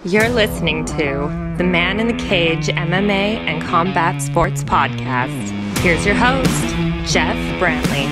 You're listening to the Man in the Cage MMA and Combat Sports Podcast. Here's your host, Jeff Brantley.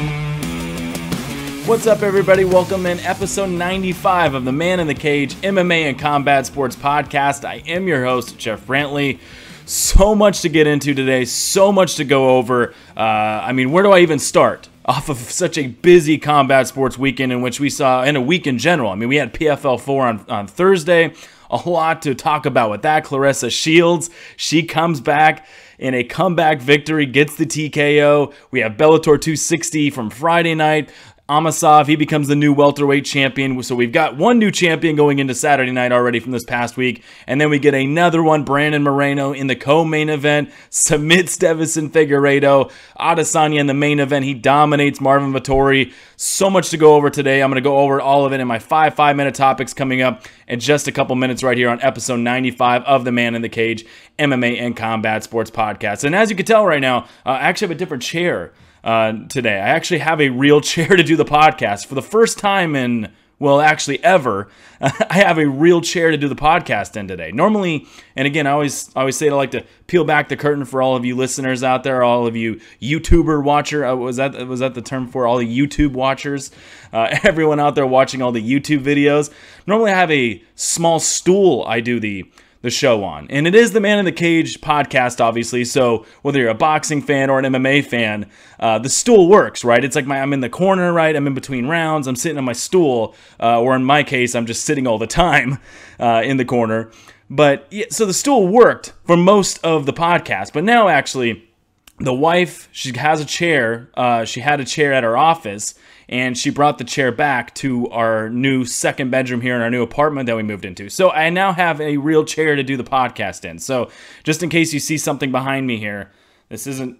What's up, everybody? Welcome in episode 95 of the Man in the Cage MMA and Combat Sports Podcast. I am your host, Jeff Brantley. So much to get into today, so much to go over. Where do I even start? Off of such a busy combat sports weekend in which we saw, and a week in general. We had PFL 4 on Thursday. A lot to talk about with that. Claressa Shields, she comes back in a comeback victory, gets the TKO. We have Bellator 260 from Friday night. Amasov, he becomes the new welterweight champion. So we've got one new champion going into Saturday night already from this past week. And then we get another one, Brandon Moreno, in the co-main event, submits Deiveson Figueiredo. Adesanya in the main event, he dominates Marvin Vettori. So much to go over today. I'm going to go over all of it in my five-minute topics coming up in just a couple minutes right here on episode 95 of the Man in the Cage MMA and Combat Sports Podcast. And as you can tell right now, I actually have a different chair today. I actually have a real chair to do the podcast. For the first time in, actually ever, I have a real chair to do the podcast in today. Normally, and again, I always say I like to peel back the curtain for all of you listeners out there, all of you YouTuber watcher. Was that the term for all the YouTube watchers? Everyone out there watching all the YouTube videos. Normally, I have a small stool I do the show on. And it is the Man in the Cage podcast, obviously, so whether you're a boxing fan or an MMA fan, the stool works, right? It's like I'm in the corner, right? I'm in between rounds, I'm sitting on my stool, or in my case, I'm just sitting all the time in the corner. But, yeah, so the stool worked for most of the podcast, but now actually, the wife, she has a chair, she had a chair at her office, and she brought the chair back to our new second bedroom here in our new apartment that we moved into. So I now have a real chair to do the podcast in. So just in case you see something behind me here, this isn't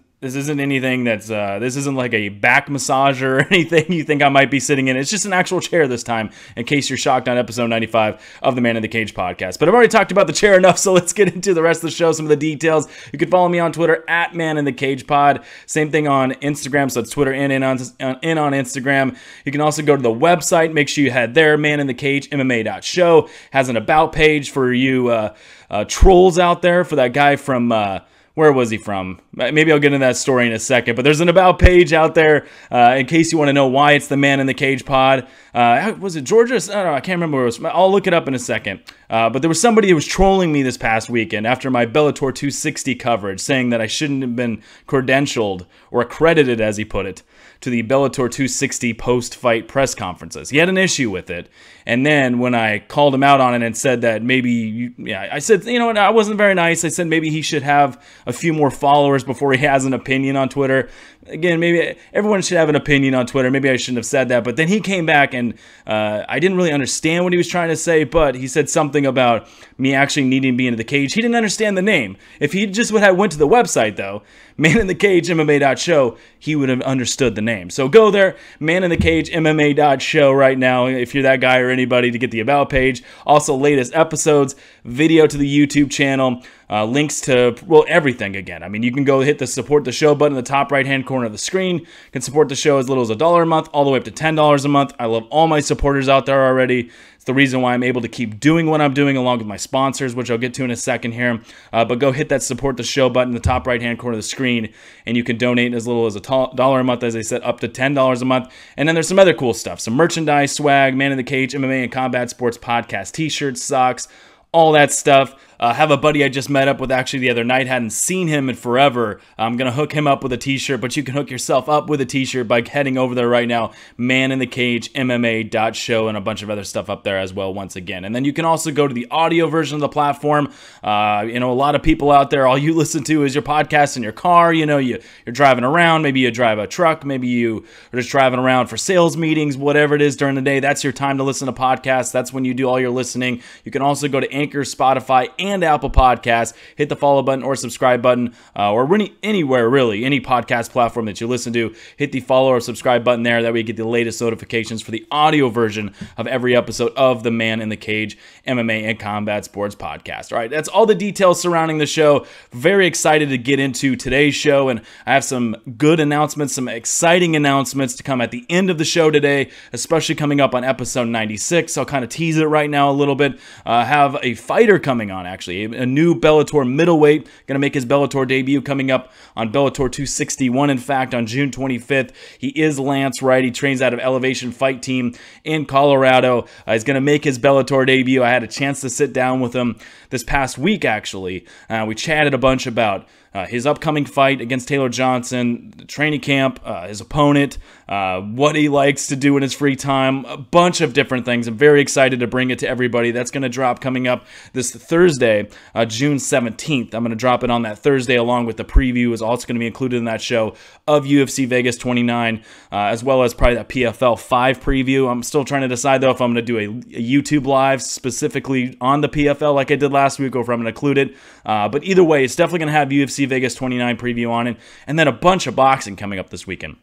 anything that's, this isn't like a back massager or anything you think I might be sitting in. It's just an actual chair this time, in case you're shocked on episode 95 of the Man in the Cage podcast. But I've already talked about the chair enough, so let's get into the rest of the show, some of the details. You can follow me on Twitter at Man in the Cage Pod. Same thing on Instagram, so it's Twitter and on Instagram. You can also go to the website. Make sure you head there, maninthecagemmma.show. Has an about page for you trolls out there, for that guy from... where was he from? Maybe I'll get into that story in a second. But there's an about page out there in case you want to know why it's the Man in the Cage pod. Was it Georgia? I don't know. I can't remember where it was. I'll look it up in a second. But there was somebody who was trolling me this past weekend after my Bellator 260 coverage, saying that I shouldn't have been credentialed or accredited, as he put it, to the Bellator 260 post-fight press conferences. He had an issue with it. And then when I called him out on it and said that I said, you know what, I wasn't very nice. I said maybe he should have a few more followers before he has an opinion on Twitter. Again, maybe everyone should have an opinion on Twitter. Maybe I shouldn't have said that. But then he came back and I didn't really understand what he was trying to say, but he said something about me actually needing to be into the cage. He didn't understand the name. If he just went to the website, though, maninthecagemmma.show, he would have understood the name. So go there, maninthecagemmma.show right now, if you're that guy or anybody, to get the about page. Also, latest episodes, video to the YouTube channel, links to, everything again. You can go hit the support the show button in the top right-hand corner of the screen. You can support the show as little as $1 a month, all the way up to $10 a month. I love all my supporters out there already. It's the reason why I'm able to keep doing what I'm doing, along with my sponsors, which I'll get to in a second here. But go hit that support the show button in the top right-hand corner of the screen, and you can donate as little as $1 a month, as I said, up to $10 a month. And then there's some other cool stuff, some merchandise, swag, Man in the Cage, MMA and Combat Sports Podcast, t-shirts, socks, all that stuff. Have a buddy I just met up with actually the other night. Hadn't seen him in forever. I'm going to hook him up with a t-shirt, but you can hook yourself up with a t-shirt by heading over there right now, maninthecagemmma.show, and a bunch of other stuff up there as well once again. And then you can also go to the audio version of the platform. A lot of people out there, all you listen to is your podcast in your car. You're driving around. Maybe you drive a truck. Maybe you are just driving around for sales meetings, whatever it is during the day. That's your time to listen to podcasts. That's when you do all your listening. You can also go to Anchor, Spotify, and and Apple Podcasts. Hit the follow button or subscribe button, or anywhere really, any podcast platform that you listen to. Hit the follow or subscribe button there. That way you get the latest notifications for the audio version of every episode of the Man in the Cage MMA and Combat Sports Podcast. All right, that's all the details surrounding the show. Very excited to get into today's show, and I have some good announcements, some exciting announcements to come at the end of the show today, especially coming up on episode 96. I'll kind of tease it right now a little bit. Have a fighter coming on, actually, a new Bellator middleweight, going to make his Bellator debut coming up on Bellator 261, in fact, on June 25th. He is Lance Wright. He trains out of Elevation Fight Team in Colorado. He's going to make his Bellator debut. I had a chance to sit down with him this past week, actually. We chatted a bunch about his upcoming fight against Taylor Johnson, the training camp, his opponent, what he likes to do in his free time, a bunch of different things. I'm very excited to bring it to everybody. That's going to drop coming up this Thursday, June 17th. I'm going to drop it on that Thursday along with the preview is also going to be included in that show of UFC Vegas 29, as well as probably that PFL 5 preview. I'm still trying to decide, though, if I'm going to do a YouTube live specifically on the PFL like I did last week, or if I'm going to include it. But either way, it's definitely going to have UFC Vegas 29 preview on it, and then a bunch of boxing coming up this weekend.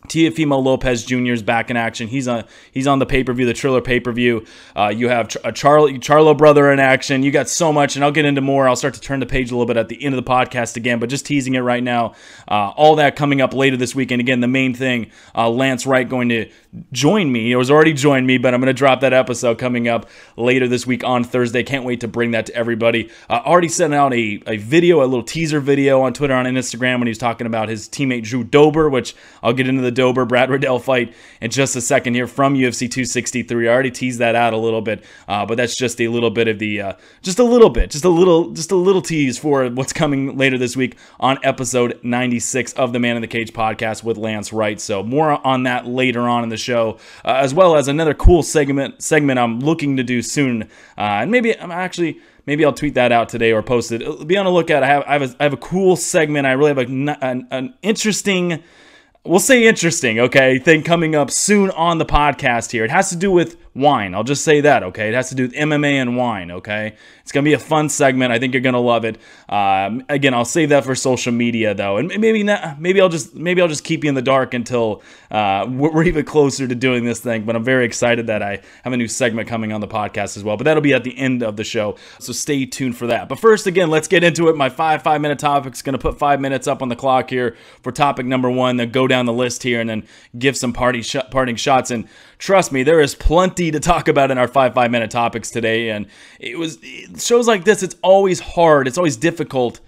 Teofimo Lopez Jr. is back in action. He's on the pay-per-view, the Triller pay-per-view. You have a Charlo brother in action. You got so much, and I'll get into more. I'll start to turn the page a little bit at the end of the podcast again, but just teasing it right now. All that coming up later this weekend. Again, the main thing, Lance Wright going to join me. He was already joined me, but I'm going to drop that episode coming up later this week on Thursday. Can't wait to bring that to everybody. Already sent out a video, a little teaser video on Twitter and on Instagram when he was talking about his teammate Drew Dober, which I'll get into the Dober Brad Riddell fight in just a second here from UFC 263. I already teased that out a little bit, but that's just a little bit of the just a little tease for what's coming later this week on episode 96 of the Man in the Cage podcast with Lance Wright. So more on that later on in the show, as well as another cool segment I'm looking to do soon, and maybe I'll tweet that out today or post it. Be on the lookout. I have a cool segment. I really have an interesting. We'll say interesting, okay, thing coming up soon on the podcast here. It has to do with wine. I'll just say that, okay? It has to do with MMA and wine, okay? It's going to be a fun segment. I think you're going to love it. Again, I'll save that for social media, though. And maybe I'll just keep you in the dark until we're even closer to doing this thing. But I'm very excited that I have a new segment coming on the podcast as well. But that'll be at the end of the show, so stay tuned for that. But first, again, let's get into it. My five-minute topic's going to put 5 minutes up on the clock here for topic number 1, then go down the list here and then give some parting shots. And trust me, there is plenty to talk about in our 5-minute topics today. And shows like this, it's always hard. It's always difficult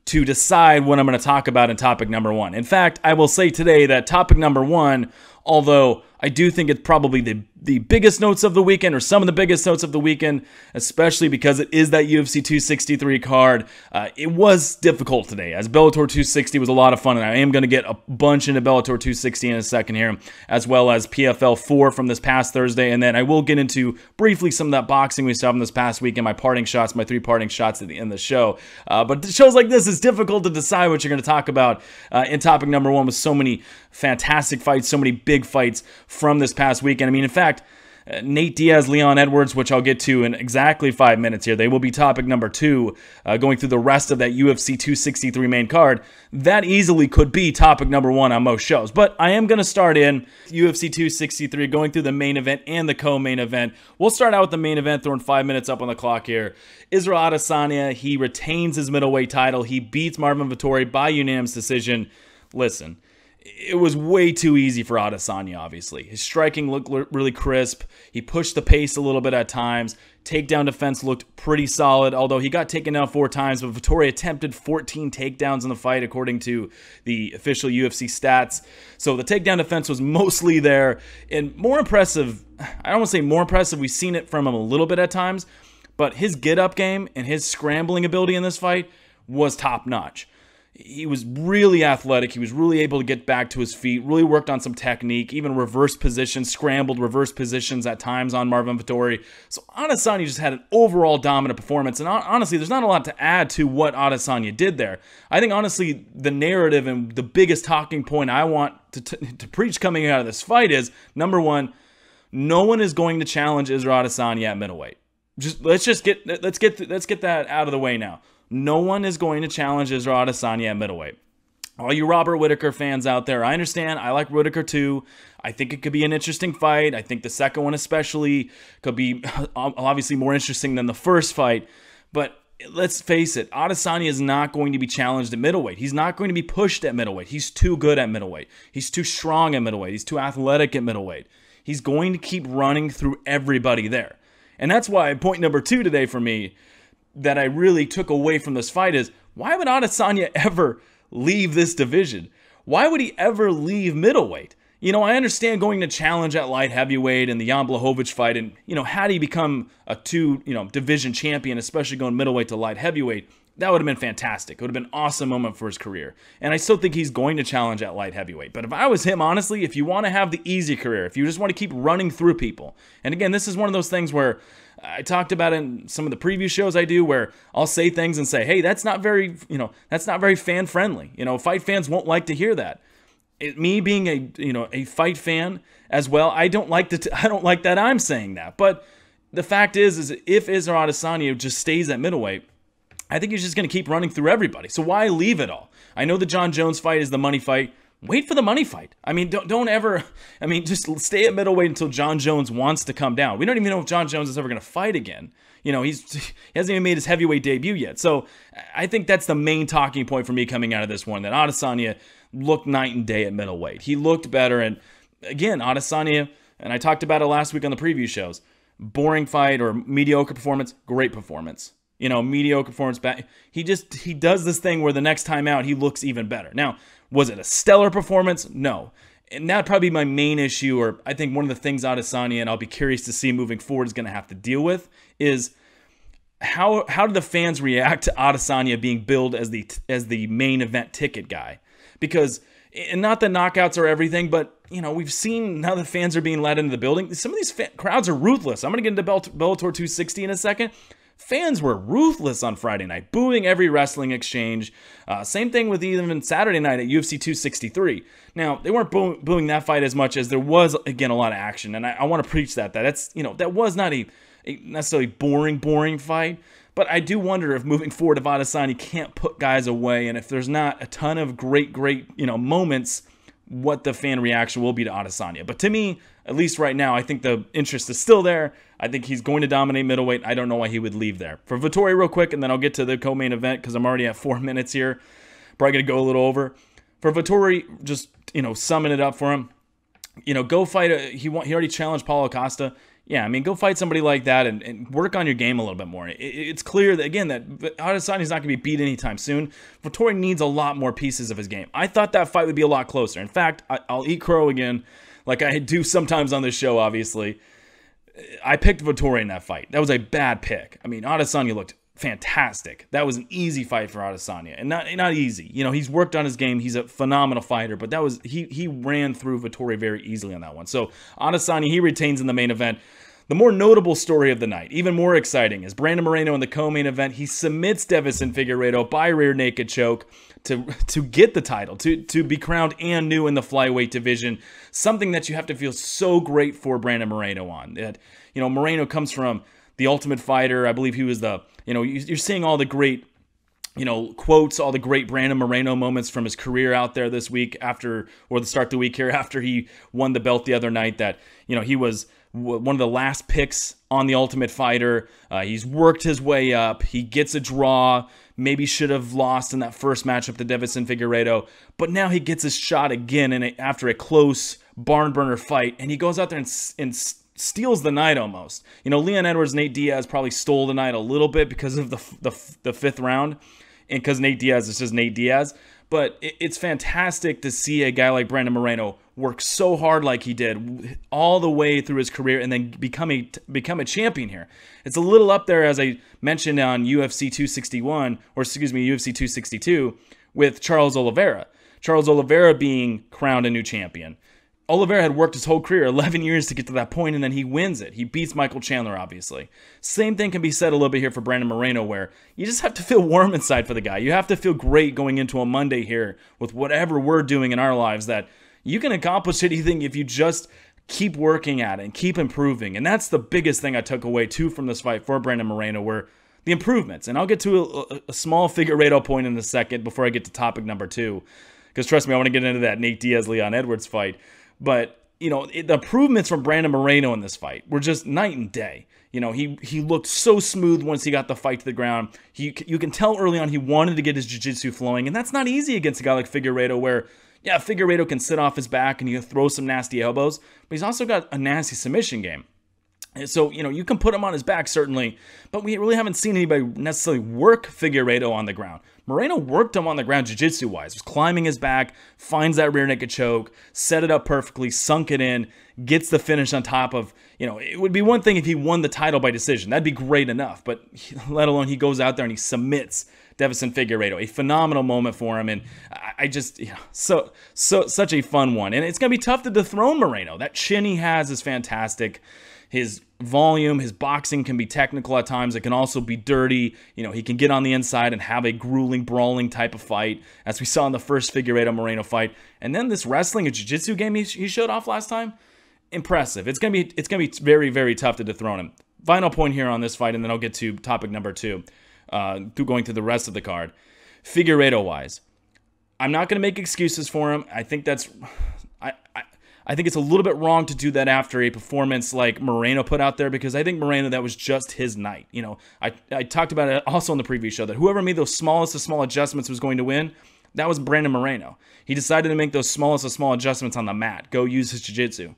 to decide what I'm going to talk about in topic number 1. In fact, I will say today that topic number 1, although I do think it's probably the biggest notes of the weekend, or some of the biggest notes of the weekend, especially because it is that UFC 263 card. It was difficult today, as Bellator 260 was a lot of fun, and I am going to get a bunch into Bellator 260 in a second here, as well as PFL 4 from this past Thursday, and then I will get into briefly some of that boxing we saw from this past week and my 3 parting shots at the end of the show. But shows like this, it's difficult to decide what you're going to talk about in topic number 1 with so many fantastic fights, so many big fights from this past weekend. I mean, in fact, Nate Diaz, Leon Edwards, which I'll get to in exactly 5 minutes here. They will be topic number 2, going through the rest of that UFC 263 main card. That easily could be topic number 1 on most shows. But I am going to start in UFC 263, going through the main event and the co-main event. We'll start out with the main event, throwing 5 minutes up on the clock here. Israel Adesanya, he retains his middleweight title. He beats Marvin Vettori by unanimous decision. Listen, it was way too easy for Adesanya, obviously. His striking looked really crisp. He pushed the pace a little bit at times. Takedown defense looked pretty solid, although he got taken down 4 times, but Vettori attempted 14 takedowns in the fight, according to the official UFC stats. So the takedown defense was mostly there. And more impressive, I don't want to say more impressive, we've seen it from him a little bit at times, but his get-up game and his scrambling ability in this fight was top-notch. He was really athletic. He was really able to get back to his feet, really worked on some technique, even reverse positions, scrambled reverse positions at times on Marvin Vettori. So Adesanya just had an overall dominant performance. And honestly, there's not a lot to add to what Adesanya did there. I think, honestly, the narrative and the biggest talking point I want to preach coming out of this fight is, number 1, no one is going to challenge Israel Adesanya at middleweight. let's get that out of the way now. No one is going to challenge Israel Adesanya at middleweight. All you Robert Whittaker fans out there, I understand. I like Whittaker too. I think it could be an interesting fight. I think the second one especially could be obviously more interesting than the first fight. But let's face it, Adesanya is not going to be challenged at middleweight. He's not going to be pushed at middleweight. He's too good at middleweight. He's too strong at middleweight. He's too athletic at middleweight. He's going to keep running through everybody there. And that's why point number 2 today for me that I really took away from this fight is, why would Adesanya ever leave this division? Why would he ever leave middleweight? You know, I understand going to challenge at light heavyweight and the Jan Blachowicz fight, and, you know, had he become a division champion, especially going middleweight to light heavyweight, that would have been fantastic. It would have been an awesome moment for his career. And I still think he's going to challenge at light heavyweight. But if I was him, honestly, if you want to have the easy career, if you just want to keep running through people, and again, this is one of those things where I talked about in some of the preview shows I do, where I'll say things and say, hey, that's not very fan friendly. You know, fight fans won't like to hear that. Me being a fight fan as well, I don't like that I'm saying that. But the fact is if Israel Adesanya just stays at middleweight, I think he's just going to keep running through everybody. So why leave it all? I know the John Jones fight is the money fight. Wait for the money fight. I mean, don't ever. I mean, just stay at middleweight until John Jones wants to come down. We don't even know if John Jones is ever going to fight again. You know, he hasn't even made his heavyweight debut yet. So I think that's the main talking point for me coming out of this one, that Adesanya looked night and day at middleweight. He looked better. And again, Adesanya, and I talked about it last week on the preview shows, boring fight or mediocre performance, great performance. You know, mediocre performance back. He does this thing where the next time out he looks even better. Now, was it a stellar performance? No. And that'd probably be my main issue, or I think one of the things Adesanya, and I'll be curious to see moving forward, is going to have to deal with, is how do the fans react to Adesanya being billed as the main event ticket guy? Because, and not that knockouts are everything, but you know, we've seen now the fans are being let into the building. Some of these crowds are ruthless. I'm going to get into Bellator 260 in a second. Fans were ruthless on Friday night, booing every wrestling exchange. Same thing with even Saturday night at UFC 263. Now, they weren't booing that fight as much as there was, again, a lot of action. And I want to preach that was not a necessarily boring fight. But I do wonder if moving forward, if Adesanya can't put guys away, and if there's not a ton of great moments, what the fan reaction will be to Adesanya. But to me, at least right now, I think the interest is still there. I think he's going to dominate middleweight. I don't know why he would leave there. For Vettori, real quick, and then I'll get to the co-main event because I'm already at 4 minutes here. Probably going to go a little over. For Vettori, just, summing it up for him, go fight. He already challenged Paulo Costa. Yeah, I mean, go fight somebody like that and work on your game a little bit more. It's clear that, again, that Adesanya's not going to be beat anytime soon. Vettori needs a lot more pieces of his game. I thought that fight would be a lot closer. In fact, I'll eat crow again, like I do sometimes on this show, obviously. I picked Vettori in that fight. That was a bad pick. I mean, Adesanya looked fantastic. That was an easy fight for Adesanya, and not easy. He's worked on his game. He's a phenomenal fighter, but that was he ran through Vettori very easily on that one. So Adesanya, he retains in the main event. The more notable story of the night, even more exciting, is Brandon Moreno in the co-main event. He submits Deiveson Figueiredo by rear naked choke to get the title, to be crowned and new in the flyweight division. Something that you have to feel so great for Brandon Moreno on. That, Moreno comes from The Ultimate Fighter. I believe he was you're seeing all the great, quotes, all the great Brandon Moreno moments from his career out there this week to start the week here after he won the belt the other night, that, he was one of the last picks on The Ultimate Fighter. He's worked his way up. He gets a draw. Maybe should have lost in that first matchup to Deiveson Figueiredo, but now he gets his shot again after a close barn burner fight, and he goes out there and steals the night almost. Leon Edwards, Nate Diaz probably stole the night a little bit because of the fifth round, and because Nate Diaz is just Nate Diaz. But it's fantastic to see a guy like Brandon Moreno work so hard like he did all the way through his career and then become a champion here. It's a little up there, as I mentioned on UFC 262, with Charles Oliveira. Charles Oliveira being crowned a new champion. Oliveira had worked his whole career, 11 years to get to that point, and then he wins it. He beats Michael Chandler, obviously. Same thing can be said a little bit here for Brandon Moreno, where you just have to feel warm inside for the guy. You have to feel great going into a Monday here with whatever we're doing in our lives, that you can accomplish anything if you just keep working at it and keep improving. And that's the biggest thing I took away too from this fight for Brandon Moreno, were the improvements. And I'll get to a small Figueiredo point in a second before I get to topic number 2, because trust me, I want to get into that Nate Diaz Leon Edwards fight. But the improvements from Brandon Moreno in this fight were just night and day. He looked so smooth once he got the fight to the ground. You can tell early on he wanted to get his jiu-jitsu flowing, and that's not easy against a guy like Figueiredo, where, yeah, Figueiredo can sit off his back and he can throw some nasty elbows, but he's also got a nasty submission game. And so, you can put him on his back, certainly, but we really haven't seen anybody necessarily work Figueiredo on the ground. Moreno worked him on the ground jiu-jitsu-wise, was climbing his back, finds that rear naked choke, set it up perfectly, sunk it in, gets the finish on top of, it would be one thing if he won the title by decision. That'd be great enough, but let alone he goes out there and he submits Deiveson Figueiredo. A phenomenal moment for him, and I just, such a fun one. And it's going to be tough to dethrone Moreno. That chin he has is fantastic. His volume, his boxing can be technical at times. It can also be dirty. He can get on the inside and have a grueling, brawling type of fight, as we saw in the first Figueiredo-Moreno fight. And then this wrestling and jiu-jitsu game he showed off last time, impressive. It's gonna be very, very tough to dethrone him. Final point here on this fight, and then I'll get to topic number 2, going through the rest of the card. Figueiredo-wise, I'm not gonna make excuses for him. I think that's I think it's a little bit wrong to do that after a performance like Moreno put out there, because I think Moreno, that was just his night. I talked about it also on the preview show that whoever made those smallest of small adjustments was going to win. That was Brandon Moreno. He decided to make those smallest of small adjustments on the mat, go use his jiu-jitsu.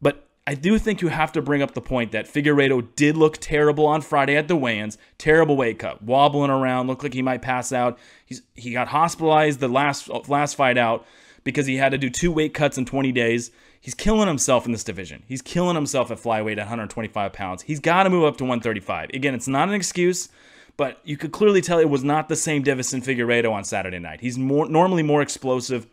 But I do think you have to bring up the point that Figueiredo did look terrible on Friday at the weigh-ins. Terrible weight cut, wobbling around, looked like he might pass out. He got hospitalized the last fight out because he had to do 2 weight cuts in 20 days. He's killing himself in this division. He's killing himself at flyweight at 125 pounds. He's got to move up to 135. Again, it's not an excuse, but you could clearly tell it was not the same Deiveson Figueiredo on Saturday night. He's normally more explosive.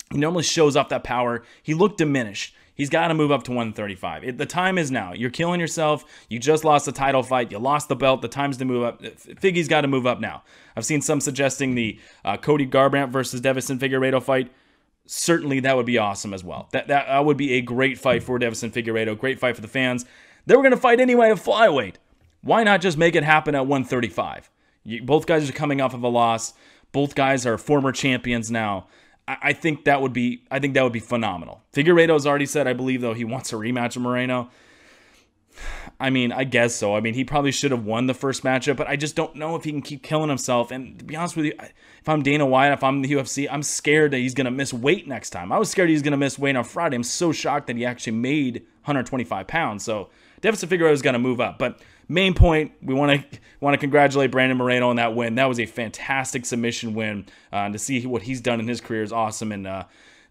He normally shows off that power. He looked diminished. He's got to move up to 135. The time is now. You're killing yourself. You just lost the title fight. You lost the belt. The time's to move up. Figgy's got to move up now. I've seen some suggesting the Cody Garbrandt versus Deiveson Figueiredo fight. Certainly that would be awesome as well. That would be a great fight for Deiveson Figueiredo. Great fight for the fans. They were going to fight anyway at flyweight. Why not just make it happen at 135? Both guys are coming off of a loss. Both guys are former champions now. I think that would be phenomenal. Figueiredo's already said, I believe, though, he wants a rematch of Moreno. I mean, I guess so. I mean, he probably should have won the first matchup, but I just don't know if he can keep killing himself. And to be honest with you, if I'm Dana White, if I'm the UFC, I'm scared that he's going to miss weight next time. I was scared he was going to miss weight on Friday. I'm so shocked that he actually made 125 pounds. So Deiveson Figueiredo's got to move up. But main point, we want to congratulate Brandon Moreno on that win. That was a fantastic submission win. To see what he's done in his career is awesome. And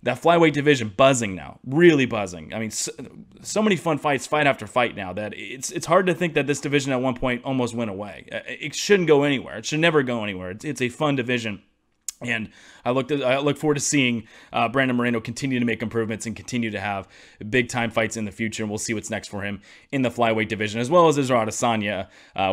that flyweight division buzzing now, really buzzing. I mean, so many fun fights, fight after fight now, that it's hard to think that this division at one point almost went away. It shouldn't go anywhere. It should never go anywhere. It's a fun division. And I look forward to seeing Brandon Moreno continue to make improvements and continue to have big-time fights in the future. And we'll see what's next for him in the flyweight division, as well as Israel Adesanya,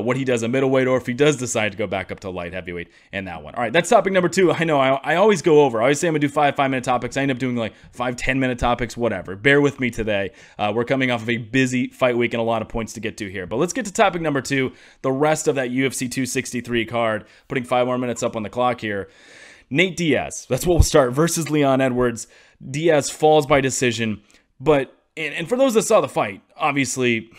what he does at middleweight, or if he does decide to go back up to light heavyweight in that one. All right, that's topic number 2. I know I always go over. I always say I'm going to do 5-minute topics. I end up doing like 5-10-minute topics, whatever. Bear with me today. We're coming off of a busy fight week and a lot of points to get to here. But let's get to topic number 2, the rest of that UFC 263 card, putting 5 more minutes up on the clock here. Nate Diaz, that's what we'll start, versus Leon Edwards. Diaz falls by decision, but, and for those that saw the fight, obviously,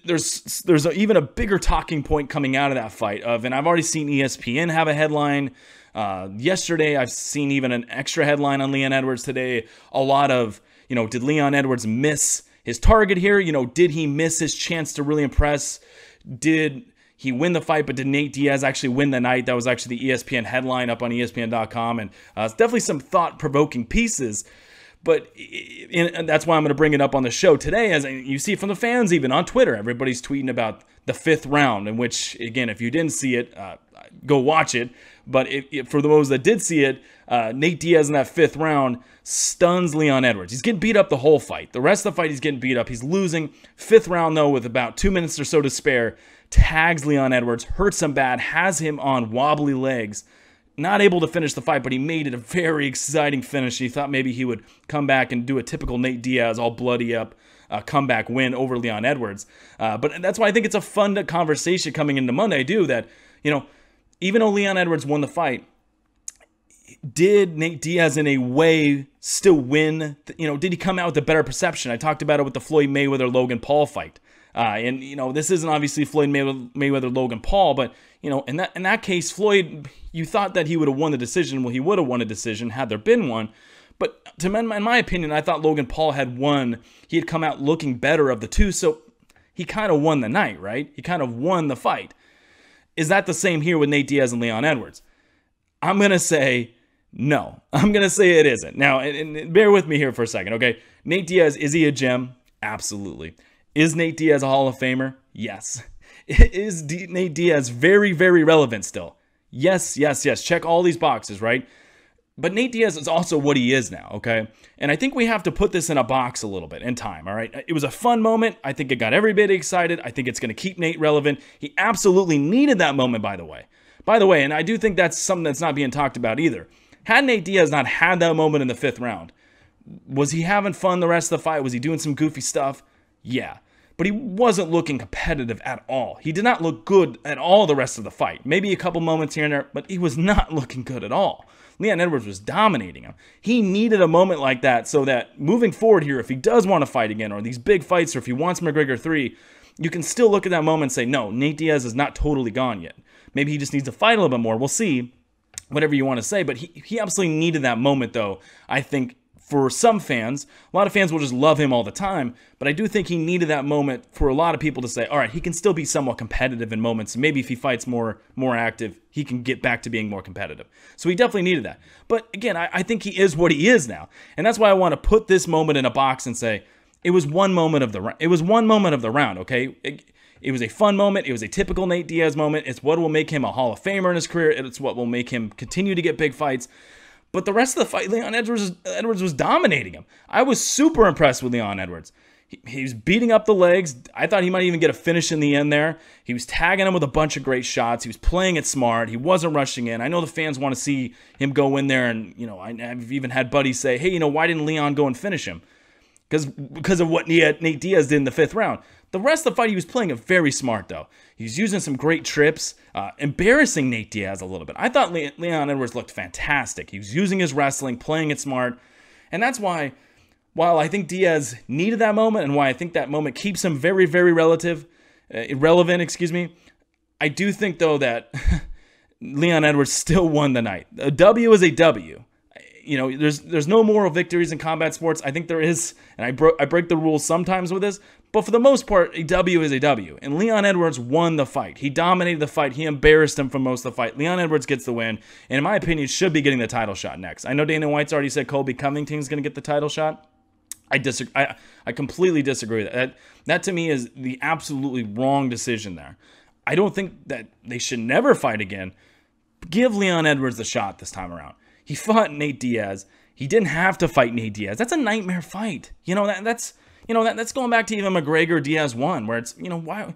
there's even a bigger talking point coming out of that fight and I've already seen ESPN have a headline. Yesterday, I've seen even an extra headline on Leon Edwards today. A lot of, did Leon Edwards miss his target here? Did he miss his chance to really impress? Did he win the fight, but did Nate Diaz actually win the night? That was actually the ESPN headline up on ESPN.com, and it's definitely some thought-provoking pieces. But and that's why I'm going to bring it up on the show today, as you see from the fans even on Twitter. Everybody's tweeting about the 5th round, in which, again, if you didn't see it, go watch it. But for those that did see it, Nate Diaz in that 5th round stuns Leon Edwards. He's getting beat up the whole fight. The rest of the fight, he's getting beat up. He's losing. 5th round, though, with about 2 minutes or so to spare, tags Leon Edwards, hurts him bad, has him on wobbly legs. not able to finish the fight, but he made it a very exciting finish. He thought maybe he would come back and do a typical Nate Diaz, all bloody up, comeback win over Leon Edwards. But that's why I think it's a fun conversation coming into Monday, that, even though Leon Edwards won the fight, did Nate Diaz in a way still win? Did he come out with a better perception? I talked about it with the Floyd Mayweather-Logan Paul fight. And this isn't obviously Floyd Mayweather-Logan Paul, but, in that case, Floyd, you thought that he would have won the decision. Well, he would have won a decision had there been one. But in my opinion, I thought Logan Paul had won. He had come out looking better of the two, so he kind of won the night, right? He kind of won the fight. Is that the same here with Nate Diaz and Leon Edwards? I'm going to say no. I'm going to say it isn't. Now, and bear with me here for a second, okay? Nate Diaz, is he a gem? Absolutely. Is Nate Diaz a Hall of Famer? Yes. Is Nate Diaz very, very relevant still? Yes. Check all these boxes, right? But Nate Diaz is also what he is now, okay? And I think we have to put this in a box a little bit in time, all right? It was a fun moment. I think it got everybody excited. I think it's going to keep Nate relevant. He absolutely needed that moment, by the way. And I do think that's something that's not being talked about either. Had Nate Diaz not had that moment in the 5th round, was he having fun the rest of the fight? Was he doing some goofy stuff? Yeah. But he wasn't looking competitive at all. He did not look good at all the rest of the fight. Maybe a couple moments here and there, but he was not looking good at all. Leon Edwards was dominating him. He needed a moment like that so that moving forward here, if he does want to fight again, or these big fights, or if he wants McGregor 3, you can still look at that moment and say, no, Nate Diaz is not totally gone yet. Maybe he just needs to fight a little bit more. We'll see, whatever you want to say. But he absolutely needed that moment, though, I think, for some fans. A lot of fans will just love him all the time, but I do think he needed that moment for a lot of people to say, all right, he can still be somewhat competitive in moments. Maybe if he fights more active, he can get back to being more competitive. So he definitely needed that. But again, I think he is what he is now. And that's why I want to put this moment in a box and say, it was one moment of the round, okay? It was a fun moment. It was a typical Nate Diaz moment. It's what will make him a Hall of Famer in his career. It's what will make him continue to get big fights. But the rest of the fight, Leon Edwards was dominating him. I was super impressed with Leon Edwards. He was beating up the legs. I thought he might even get a finish in the end there. He was tagging him with a bunch of great shots. He was playing it smart. He wasn't rushing in. I know the fans want to see him go in there, and I've even had buddies say, hey, why didn't Leon go and finish him? Because of what Nate Diaz did in the 5th round. The rest of the fight, he was playing it very smart, though. He was using some great trips, embarrassing Nate Diaz a little bit. I thought Leon Edwards looked fantastic. He was using his wrestling, playing it smart. And that's why, while I think Diaz needed that moment, and why I think that moment keeps him very, very relevant, I do think, though, that Leon Edwards still won the night. A W is a W. There's no moral victories in combat sports. I think there is, and I break the rules sometimes with this, but for the most part, a W is a W. And Leon Edwards won the fight. He dominated the fight. He embarrassed him for most of the fight. Leon Edwards gets the win, and in my opinion, should be getting the title shot next. I know Dana White's already said Colby Covington's going to get the title shot. I disagree. I completely disagree with that. That to me is the absolutely wrong decision there. I don't think that they should never fight again. Give Leon Edwards the shot this time around. He fought Nate Diaz. He didn't have to fight Nate Diaz. That's a nightmare fight. That's going back to even McGregor Diaz 1, where it's, why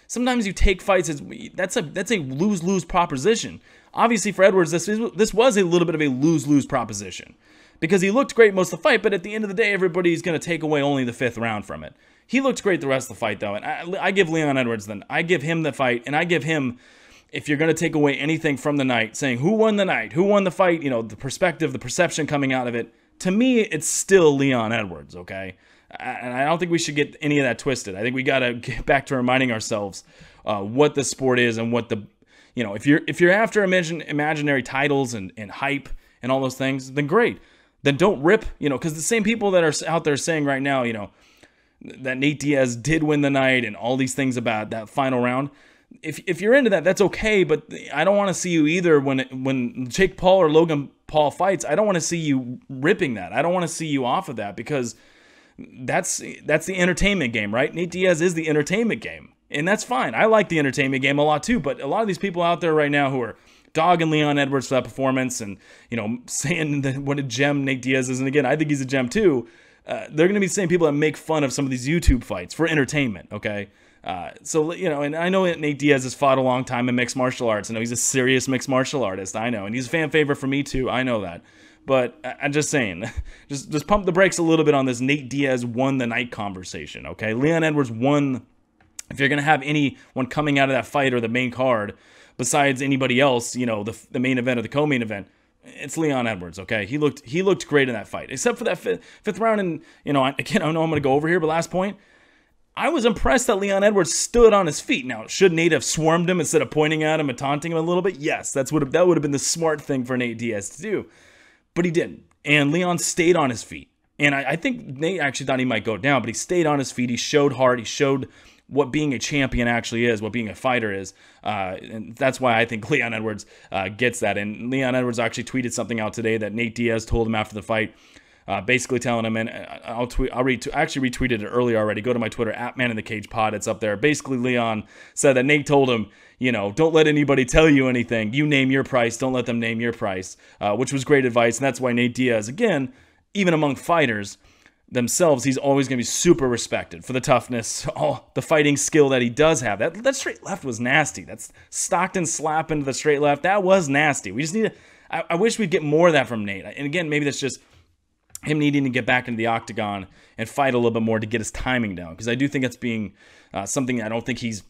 sometimes you take fights that's a lose-lose proposition. Obviously for Edwards, this was a little bit of a lose-lose proposition, because he looked great most of the fight, but at the end of the day, everybody's going to take away only the 5th round from it. He looked great the rest of the fight, though, and I give Leon Edwards I give him the fight, and I give him, if you're going to take away anything from the night, saying who won the night, who won the fight, the perspective, the perception coming out of it, to me, it's still Leon Edwards, okay? And I don't think we should get any of that twisted. I think we got to get back to reminding ourselves what the sport is, and what the, if you're after imaginary titles and hype and all those things, then great. Then don't rip, because the same people that are out there saying right now, that Nate Diaz did win the night and all these things about that final round, if you're into that, that's okay, but I don't want to see you either when Jake Paul or Logan Paul fights. I don't want to see you ripping that. I don't want to see you off of that, because that's the entertainment game, right? Nate Diaz is the entertainment game, and that's fine. I like the entertainment game a lot too, but a lot of these people out there right now who are dogging Leon Edwards for that performance and saying that what a gem Nate Diaz is, and again, I think he's a gem too. They're going to be the same people that make fun of some of these YouTube fights for entertainment, okay? So, and I know that Nate Diaz has fought a long time in mixed martial arts. I know he's a serious mixed martial artist. I know. And he's a fan favorite for me too. I know that. But I'm just saying, just pump the brakes a little bit on this Nate Diaz won the night conversation, okay? Leon Edwards won. If you're going to have anyone coming out of that fight or the main card besides anybody else, the main event or the co-main event, it's Leon Edwards, okay? He looked great in that fight, except for that fifth round. And, again, I know I'm going to go over here, but last point, I was impressed that Leon Edwards stood on his feet. Now, should Nate have swarmed him instead of pointing at him and taunting him a little bit? Yes, that would have been the smart thing for Nate Diaz to do. But he didn't. And Leon stayed on his feet. And I think Nate actually thought he might go down, but he stayed on his feet. He showed heart. He showed what being a champion actually is, what being a fighter is. And that's why I think Leon Edwards gets that. And Leon Edwards actually tweeted something out today that Nate Diaz told him after the fight, basically telling him, and I actually retweeted it earlier already. Go to my Twitter, @ManInTheCagePod. It's up there. Basically, Leon said that Nate told him, don't let anybody tell you anything. You name your price. Don't let them name your price, which was great advice. And that's why Nate Diaz, again, even among fighters themselves, he's always going to be super respected for the toughness, all the fighting skill that he does have. That straight left was nasty. That's Stockton slap into the straight left. That was nasty. We just need to, I wish we'd get more of that from Nate. And again, maybe that's just him needing to get back into the octagon and fight a little bit more to get his timing down. Because I do think that's being something I don't think he's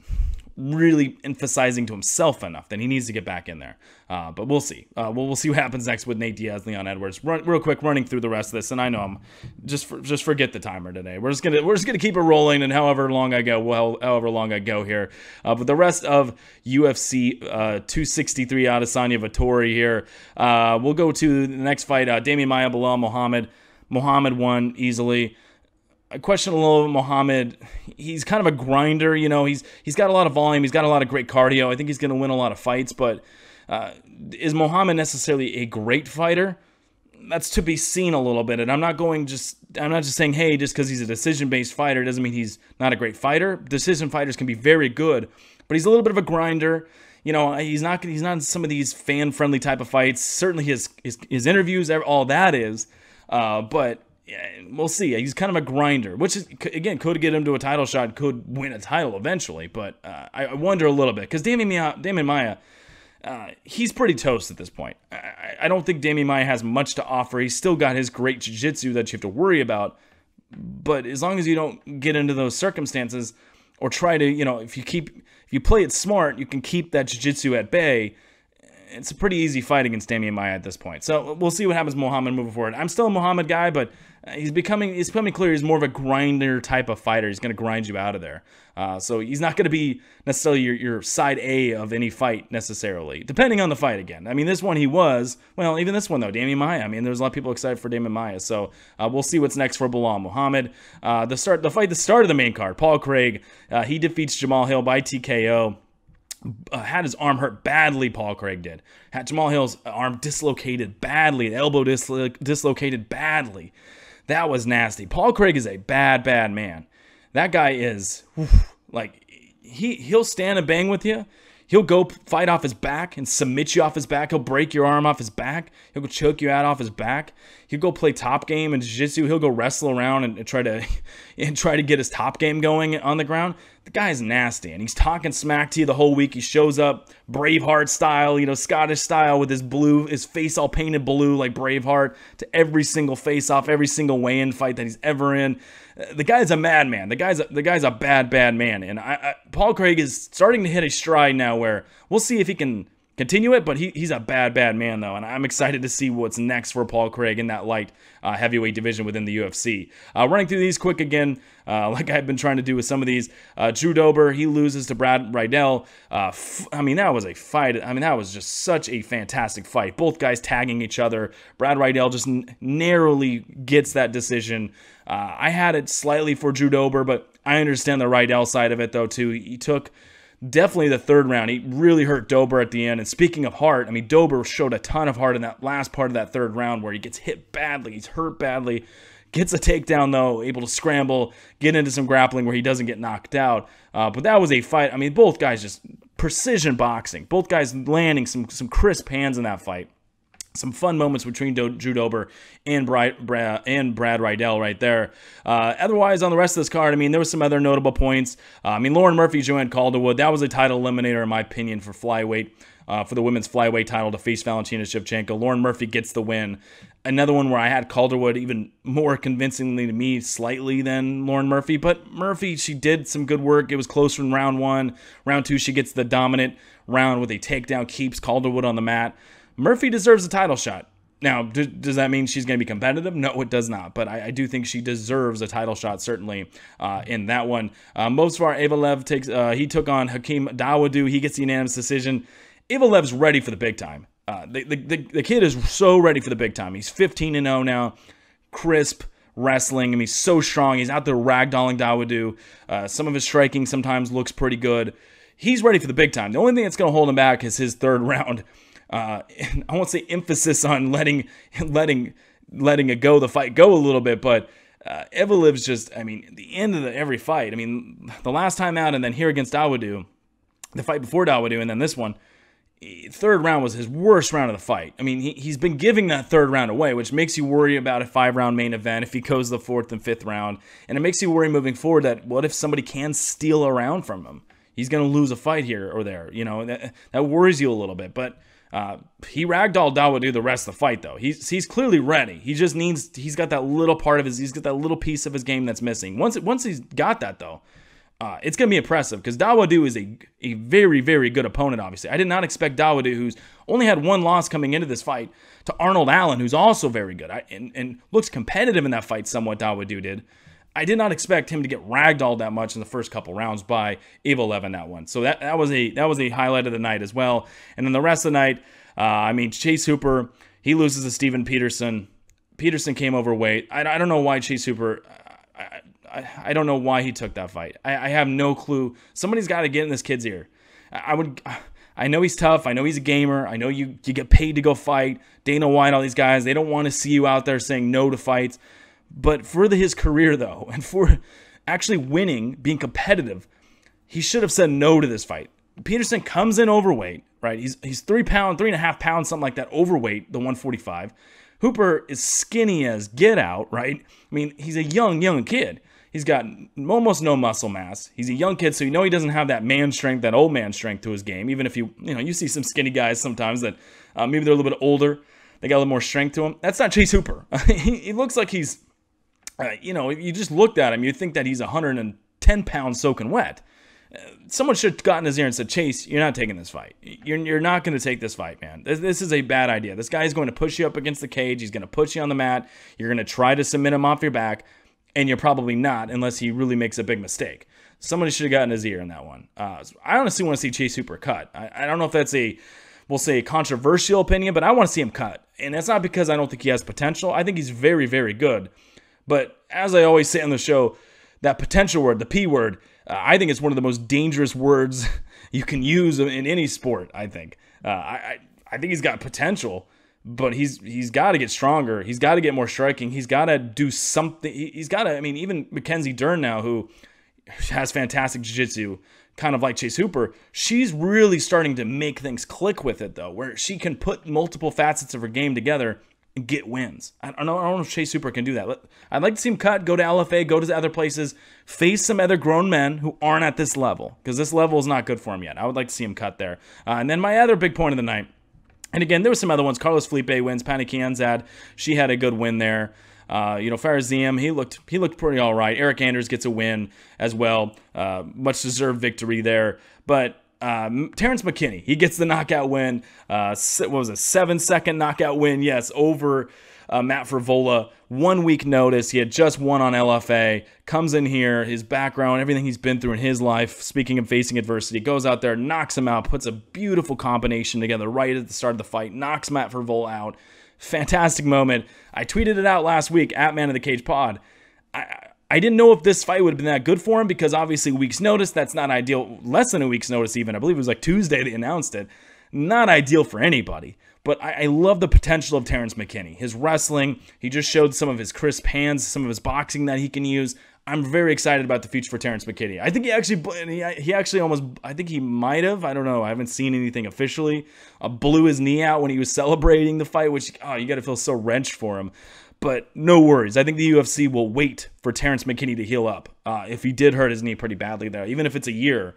really emphasizing to himself enough. Then he needs to get back in there. But we'll see. We'll see what happens next with Nate Diaz, Leon Edwards. Real quick, running through the rest of this, and I know I'm just forget the timer today. We're just gonna keep it rolling, and however long I go here. But the rest of UFC 263 Adesanya Vettori here. We'll go to the next fight. Damian Maia, Belal Muhammad. Muhammad won easily. I question a little Muhammad. He's kind of a grinder, He's got a lot of volume. He's got a lot of great cardio. I think he's going to win a lot of fights. But is Muhammad necessarily a great fighter? That's to be seen a little bit. And I'm not just saying, hey, just because he's a decision-based fighter doesn't mean he's not a great fighter. Decision fighters can be very good, but he's a little bit of a grinder. He's not in some of these fan-friendly type of fights. Certainly his interviews, all that is. But yeah, we'll see. He's kind of a grinder, which is, again, could get him to a title shot, could win a title eventually. But I wonder a little bit because Damian Maia, he's pretty toast at this point. I don't think Damian Maia has much to offer. He's still got his great jiu-jitsu that you have to worry about. But as long as you don't get into those circumstances or try to, if you play it smart, you can keep that jiu-jitsu at bay. It's a pretty easy fight against Damian Maia at this point. So we'll see what happens with Muhammad moving forward. I'm still a Muhammad guy, but it's becoming clear he's more of a grinder type of fighter. He's going to grind you out of there. So he's not going to be necessarily your side A of any fight necessarily, depending on the fight again. I mean, this one he was. Well, even this one, though, Damian Maia. I mean, there's a lot of people excited for Damian Maia. So we'll see what's next for Belal Muhammad. The fight that started the main card, Paul Craig, he defeats Jamal Hill by TKO. Had his arm hurt badly, Paul Craig did. Had Jamal Hill's arm dislocated badly, the elbow dislocated badly. That was nasty. Paul Craig is a bad man. That guy is, he'll stand and bang with you. He'll go fight off his back and submit you off his back. He'll break your arm off his back. He'll go choke you out off his back. He'll go play top game and jiu-jitsu. He'll go wrestle around and try to get his top game going on the ground. The guy's nasty, and he's talking smack to you the whole week. He shows up Braveheart style, Scottish style with his face all painted blue like Braveheart to every single face-off, every single weigh-in fight that he's ever in. The guy's a madman. The guy's a bad man. And Paul Craig is starting to hit a stride now where we'll see if he can continue it, but he's a bad man, though. And I'm excited to see what's next for Paul Craig in that light heavyweight division within the UFC. Running through these quick again, like I've been trying to do with some of these. Drew Dober, he loses to Brad Riddell. That was a fight. That was just such a fantastic fight. Both guys tagging each other. Brad Riddell just narrowly gets that decision. I had it slightly for Drew Dober, but I understand the Riddell side of it, though, too. He took definitely the third round. He really hurt Dober at the end. And speaking of heart, Dober showed a ton of heart in that last part of that third round where he gets hit badly. He's hurt badly. Gets a takedown, though, able to scramble, get into some grappling where he doesn't get knocked out. But that was a fight. Both guys just precision boxing. Both guys landing some crisp hands in that fight. Some fun moments between Drew Dober and Brad Riddell right there. Otherwise, on the rest of this card, I mean, there was some other notable points. Lauren Murphy, Joanne Calderwood, that was a title eliminator, in my opinion, for flyweight, for the women's flyweight title to face Valentina Shevchenko. Lauren Murphy gets the win. Another one where I had Calderwood even more convincingly to me slightly than Lauren Murphy. But Murphy, she did some good work. It was closer in round 1. Round 2, she gets the dominant round with a takedown, keeps Calderwood on the mat. Murphy deserves a title shot. Now, does that mean she's going to be competitive? No, it does not. But I do think she deserves a title shot, certainly, in that one. Movsar Evelev he took on Hakeem Dawodu. He gets the unanimous decision. Evelev's ready for the big time. The kid is so ready for the big time. He's 15-0 now. Crisp wrestling. I mean, he's so strong. He's out there ragdolling Dawodu. Some of his striking sometimes looks pretty good. He's ready for the big time. The only thing that's going to hold him back is his third round. I won't say emphasis on letting the fight go a little bit, but Evelev's just, I mean, the end of every fight. I mean, the last time out and then here against Dawodu, the fight before Dawodu, and then this one, third round was his worst round of the fight. I mean, he's been giving that third round away, which makes you worry about a 5-round main event if he goes the 4th and 5th round, and it makes you worry moving forward that what if somebody can steal a round from him? He's going to lose a fight here or there. You know, that worries you a little bit, but he ragdolled Dawodu the rest of the fight, though. He's clearly ready. He just needs, he's got that little part of he's got that little piece of his game that's missing. Once he's got that, though, it's going to be impressive because Dawodu is a very, very good opponent, obviously. I did not expect Dawodu, who's only had one loss coming into this fight, to Arnold Allen, who's also very good and looks competitive in that fight somewhat, Dawodu did. I did not expect him to get ragdolled that much in the first couple rounds by Evelev in that one. So that was a highlight of the night as well. And then the rest of the night, Chase Hooper, he loses to Steven Peterson. Peterson came overweight. I don't know why Chase Hooper, I don't know why he took that fight. I have no clue. Somebody's got to get in this kid's ear. I know he's tough. I know he's a gamer. I know you get paid to go fight. Dana White, all these guys, they don't want to see you out there saying no to fights. But for his career, though, and for actually winning, being competitive, he should have said no to this fight. Peterson comes in overweight, right? He's 3.5 pounds, something like that, overweight, the 145. Hooper is skinny as get out, right? I mean, he's a young kid. He's got almost no muscle mass. He's a young kid, so you know he doesn't have that man strength, that old man strength to his game. Even if you see some skinny guys sometimes that maybe they're a little bit older, they got a little more strength to them. That's not Chase Hooper. He looks like he's, if you just looked at him, you'd think that he's 110 pounds soaking wet. Someone should have gotten his ear and said, Chase, you're not taking this fight. You're not going to take this fight, man. This is a bad idea. This guy is going to push you up against the cage. He's going to put you on the mat. You're going to try to submit him off your back, and you're probably not unless he really makes a big mistake. Somebody should have gotten his ear in that one. I honestly want to see Chase Hooper cut. I don't know if that's we'll say a controversial opinion, but I want to see him cut. And that's not because I don't think he has potential. I think he's very, very good. But as I always say on the show, that potential word, the P word, I think it's one of the most dangerous words you can use in any sport, I think. I think he's got potential, but he's got to get stronger. He's got to get more striking. He's got to do something. He's got to, even Mackenzie Dern now, who has fantastic jiu-jitsu, kind of like Chase Hooper, she's really starting to make things click with it, though, where she can put multiple facets of her game together and get wins. I don't know if Chase Hooper can do that. I'd like to see him cut, go to LFA, go to other places, face some other grown men who aren't at this level, because this level is not good for him yet. I would like to see him cut there. And then my other big point of the night, and again, there were some other ones. Carlos Felipe wins. Pani Kianzad, she had a good win there. Farazim, he looked pretty all right. Eric Anders gets a win as well. Much deserved victory there. But Terrence McKinney, he gets the knockout win. What was it, 7-second knockout win? Yes, over Matt Frevola. 1 week notice. He had just won on LFA. Comes in here, his background, everything he's been through in his life, speaking of facing adversity, goes out there, knocks him out, puts a beautiful combination together right at the start of the fight, knocks Matt Frevola out. Fantastic moment. I tweeted it out last week at Man of the Cage Pod. I didn't know if this fight would have been that good for him because obviously a week's notice, that's not ideal. Less than a week's notice even. I believe it was like Tuesday they announced it. not ideal for anybody. But I love the potential of Terrence McKinney. His wrestling, he just showed some of his crisp hands, some of his boxing that he can use. I'm very excited about the future for Terrence McKinney. I think he actually almost, I think he might have, I don't know, I haven't seen anything officially, blew his knee out when he was celebrating the fight, which, you got to feel so wrenched for him. But no worries. I think the UFC will wait for Terrence McKinney to heal up. If he did hurt his knee pretty badly there, even if it's a year,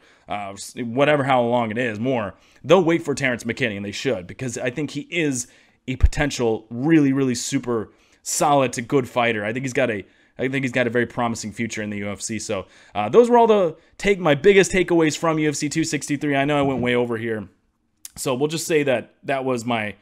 whatever how long it is, more, they'll wait for Terrence McKinney, and they should, because I think he is a potential really, really super solid to good fighter. I think he's got a very promising future in the UFC. So those were all my biggest takeaways from UFC 263. I know I went way over here, so we'll just say that was my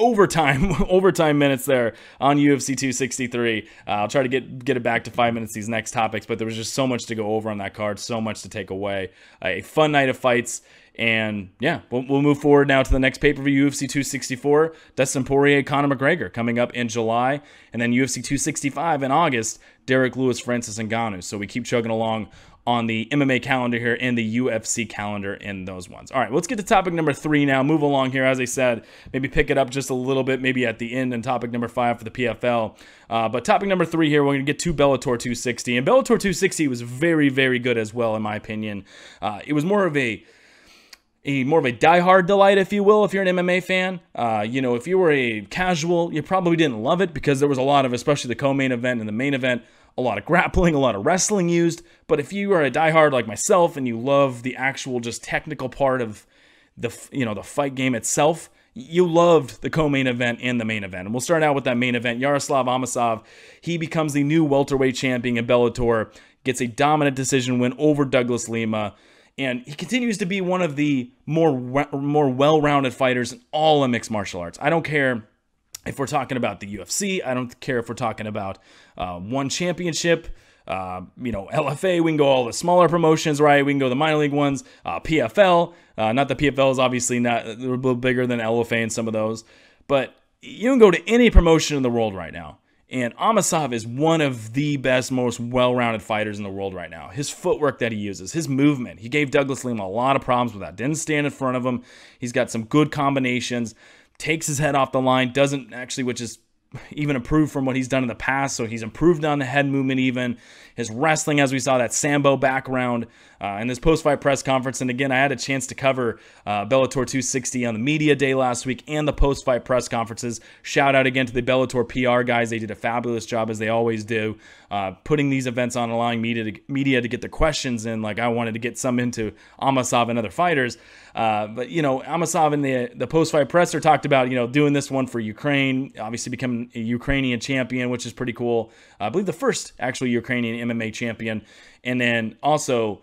overtime minutes there on UFC 263. I'll try to get it back to 5 minutes these next topics, but there was just so much to go over on that card, so much to take away. A fun night of fights, and yeah, we'll move forward now to the next pay-per-view, UFC 264, Dustin Poirier, Conor McGregor coming up in July, and then UFC 265 in August, Derek Lewis, Francis Ngannou. So we keep chugging along on the MMA calendar here and the UFC calendar in those ones. All right, let's get to topic number 3 now. Move along here, as I said, maybe pick it up just a little bit, maybe at the end, and topic number 5 for the PFL. But topic number 3 here, we're going to get to Bellator 260. And Bellator 260 was very, very good as well, in my opinion. It was more of a diehard delight, if you will, if you're an MMA fan. If you were a casual, you probably didn't love it because there was a lot of, especially the co-main event and the main event, a lot of grappling, a lot of wrestling used. But if you are a diehard like myself and you love the actual just technical part of the fight game itself, you loved the co-main event and the main event. And we'll start out with that main event. Yaroslav Amosov, he becomes the new welterweight champion in Bellator, gets a dominant decision win over Douglas Lima, and he continues to be one of the more well-rounded fighters in all of mixed martial arts. I don't care if we're talking about the UFC. I don't care if we're talking about one championship, LFA. We can go all the smaller promotions, right? We can go the minor league ones, PFL. Not the PFL is obviously not a little bigger than LFA and some of those, but you can go to any promotion in the world right now. And Amosov is one of the best, most well-rounded fighters in the world right now. His footwork that he uses, his movement. He gave Douglas Lima a lot of problems with that. Didn't stand in front of him. He's got some good combinations. Takes his head off the line, doesn't actually, which is even improved from what he's done in the past. So he's improved on the head movement even. His wrestling, as we saw, that Sambo background in this post-fight press conference. And again, I had a chance to cover Bellator 260 on the media day last week and the post-fight press conferences. Shout out again to the Bellator PR guys. They did a fabulous job, as they always do, putting these events on, allowing media to get the questions in. Like I wanted to get some into Amosov and other fighters. But Amosov in the post-fight presser talked about, doing this one for Ukraine, obviously becoming a Ukrainian champion, which is pretty cool. I believe the first actual Ukrainian MMA champion. And then also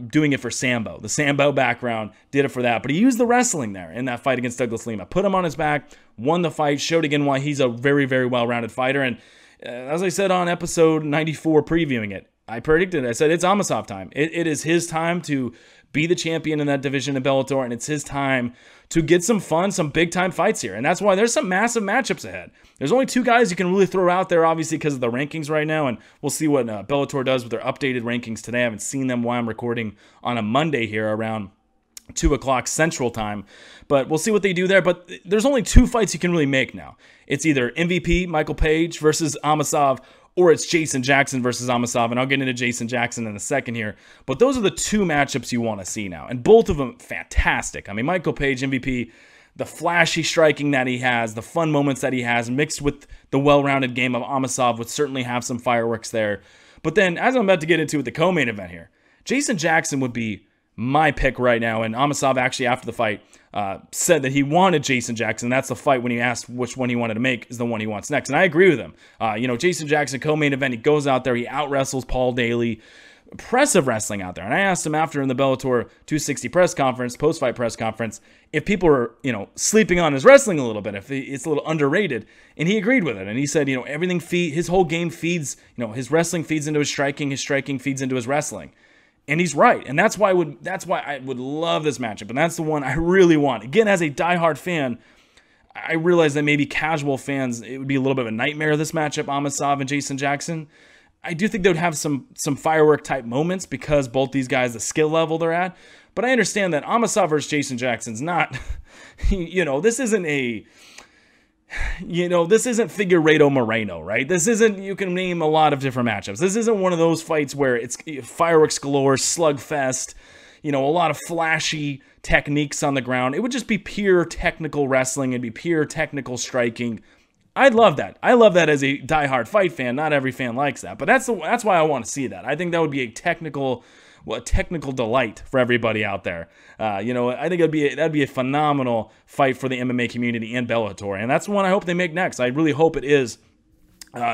doing it for Sambo. The Sambo background did it for that. But he used the wrestling there in that fight against Douglas Lima. Put him on his back, won the fight, showed again why he's a very, very well-rounded fighter. And as I said on episode 94 previewing it, I predicted, I said it's Amosov time. It is his time to be the champion in that division in Bellator, and it's his time to get some fun, some big-time fights here. And that's why there's some massive matchups ahead. There's only 2 guys you can really throw out there, obviously, because of the rankings right now, and we'll see what Bellator does with their updated rankings today. I haven't seen them while I'm recording on a Monday here around 2 o'clock Central Time, but we'll see what they do there. But there's only 2 fights you can really make now. It's either MVP, Michael Page versus Amosov, or it's Jason Jackson versus Amosov, and I'll get into Jason Jackson in a second here. But those are the 2 matchups you want to see now, and both of them fantastic. I mean, Michael Page, MVP, the flashy striking that he has, the fun moments that he has, mixed with the well-rounded game of Amosov would certainly have some fireworks there. But then, as I'm about to get into with the co-main event here, Jason Jackson would be my pick right now, and Amosov actually after the fight said that he wanted Jason Jackson. That's the fight when he asked which one he wanted to make is the one he wants next, and I agree with him. Jason Jackson, co-main event, he goes out there, he out-wrestles Paul Daly. Impressive wrestling out there. And I asked him after in the Bellator 260 press conference, post-fight press conference, if people were, sleeping on his wrestling a little bit, if it's a little underrated. And he agreed with it. And he said, everything his whole game feeds, his wrestling feeds into his striking feeds into his wrestling. And he's right. And that's why I would love this matchup. And that's the one I really want. Again, as a diehard fan, I realize that maybe casual fans, it would be a little bit of a nightmare, this matchup, Amosov and Jason Jackson. I do think they would have some firework type moments because both these guys, the skill level they're at. But I understand that Amosov versus Jason Jackson's not, this isn't Figueiredo Moreno, right? This isn't, you can name a lot of different matchups. This isn't one of those fights where it's fireworks galore, slugfest, a lot of flashy techniques on the ground. It would just be pure technical wrestling. It'd be pure technical striking. I'd love that. I love that as a diehard fight fan. Not every fan likes that, but that's why I want to see that. I think that would be a technical delight for everybody out there. I think that'd be a phenomenal fight for the MMA community and Bellator, and that's the one I hope they make next. I really hope it is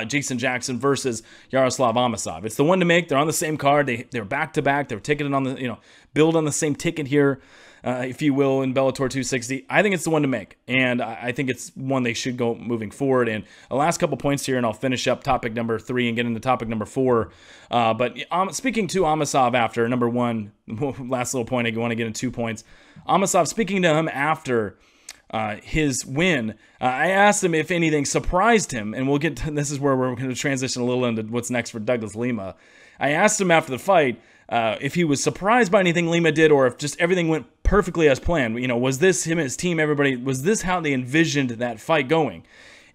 Jason Jackson versus Yaroslav Amosov. It's the one to make. They're on the same card. They're back to back. They're ticketed on the build on the same ticket here, if you will, in Bellator 260. I think it's the one to make, and I think it's one they should go moving forward. And the last couple points here, and I'll finish up topic number 3 and get into topic number 4. But speaking to Amosov after number 1, last little point, I want to get into 2 points. Amosov, speaking to him after his win, I asked him if anything surprised him, and we'll get to, this is where we're going to transition a little into what's next for Douglas Lima. I asked him after the fight if he was surprised by anything Lima did, or if just everything went perfectly as planned. Was this him and his team, everybody, was this how they envisioned that fight going?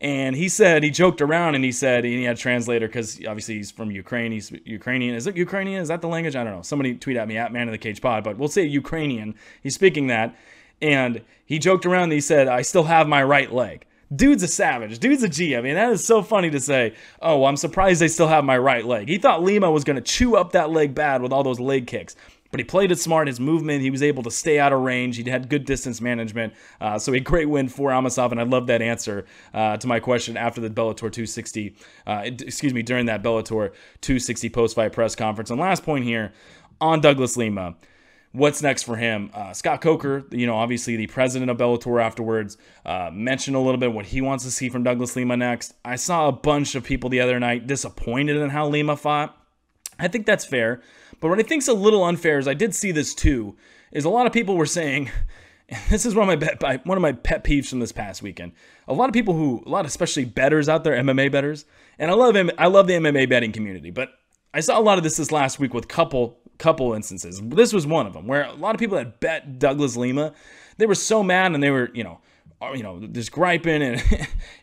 And he said, he joked around and he said, and he had a translator because obviously he's from Ukraine, he's Ukrainian. Is it Ukrainian? Is that the language? I don't know. Somebody tweet at me at Man in the Cage Pod, but we'll say Ukrainian. He's speaking that. And he joked around and he said, I still have my right leg. Dude's a savage. Dude's a G. I mean, that is so funny to say, oh, I'm surprised they still have my right leg. He thought Lima was going to chew up that leg bad with all those leg kicks. But he played it smart. His movement, he was able to stay out of range. He had good distance management. So a great win for Amosov, and I love that answer to my question after the Bellator 260, during that Bellator 260 post-fight press conference. And last point here on Douglas Lima. What's next for him? Scott Coker, obviously the president of Bellator afterwards, mentioned a little bit what he wants to see from Douglas Lima next. I saw a bunch of people the other night disappointed in how Lima fought. I think that's fair. But what I think's a little unfair is I did see this too, is a lot of people were saying, and this is one of my pet peeves from this past weekend. A lot of people especially bettors out there, MMA bettors, and I love the MMA betting community, but I saw a lot of this last week with couple instances. This was one of them where a lot of people that bet Douglas Lima, they were so mad and they were, just griping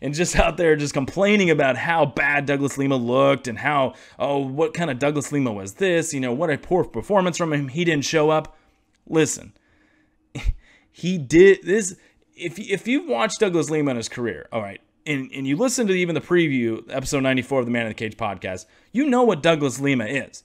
and just out there just complaining about how bad Douglas Lima looked and how, what kind of Douglas Lima was this? What a poor performance from him. He didn't show up. Listen, he did this. If you've watched Douglas Lima in his career, all right, and you listen to even the preview, episode 94 of the Man in the Cage podcast, you know what Douglas Lima is.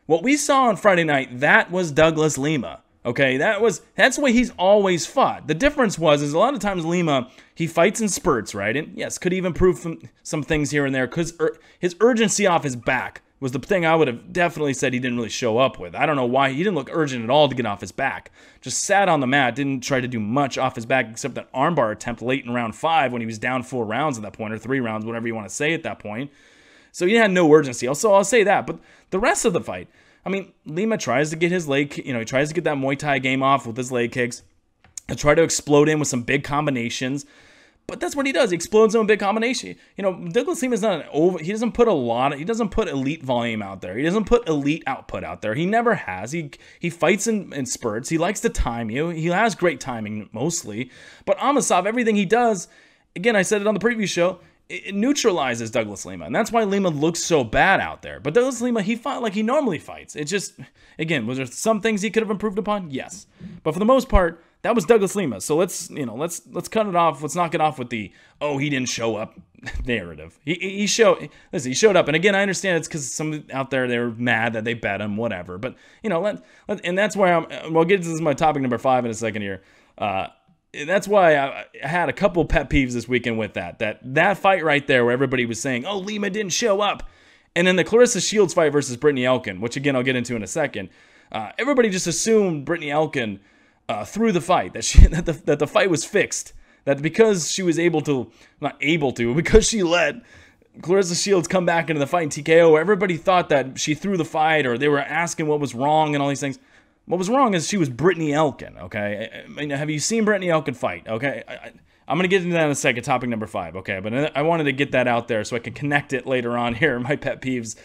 What we saw on Friday night, that was Douglas Lima. Okay, that's the way he's always fought. The difference is a lot of times Lima, he fights in spurts, right? And yes, could even improve some things here and there because his urgency off his back was the thing I would have definitely said he didn't really show up with. I don't know why. He didn't look urgent at all to get off his back. Just sat on the mat, didn't try to do much off his back except that armbar attempt late in round 5 when he was down 4 rounds at that point, or 3 rounds, whatever you want to say at that point. So he had no urgency. Also, I'll say that. But the rest of the fight, I mean, Lima tries to get his leg, he tries to get that Muay Thai game off with his leg kicks. He'll try to explode in with some big combinations. But that's what he does. He explodes in a big combination. Douglas Lima is not he doesn't put he doesn't put elite volume out there. He doesn't put elite output out there. He never has. He fights in spurts. He likes to time you. He has great timing mostly. But Amosov, everything he does, again, I said it on the previous show, it neutralizes Douglas Lima. And that's why Lima looks so bad out there. But Douglas Lima, he fought like he normally fights. It just, again, was there some things he could have improved upon? Yes. But for the most part, that was Douglas Lima. So let's cut it off. Let's knock it off with the, he didn't show up narrative. He showed up. And again, I understand it's because some out there, they were mad that they bet him, whatever. But, and that's why we'll get to this, my topic number 5 in a second here. That's why I had a couple pet peeves this weekend with that fight right there where everybody was saying, Lima didn't show up. And then the Clarissa Shields fight versus Brittany Elkin, which again, I'll get into in a second. Everybody just assumed Brittany Elkin through the fight, that the fight was fixed. That because she was because she let Clarissa Shields come back into the fight in TKO, everybody thought that she threw the fight or they were asking what was wrong and all these things. What was wrong is she was Brittany Elkin, okay? I mean, have you seen Brittany Elkin fight, okay? I'm going to get into that in a second, topic number 5, okay? But I wanted to get that out there so I can connect it later on here, my pet peeves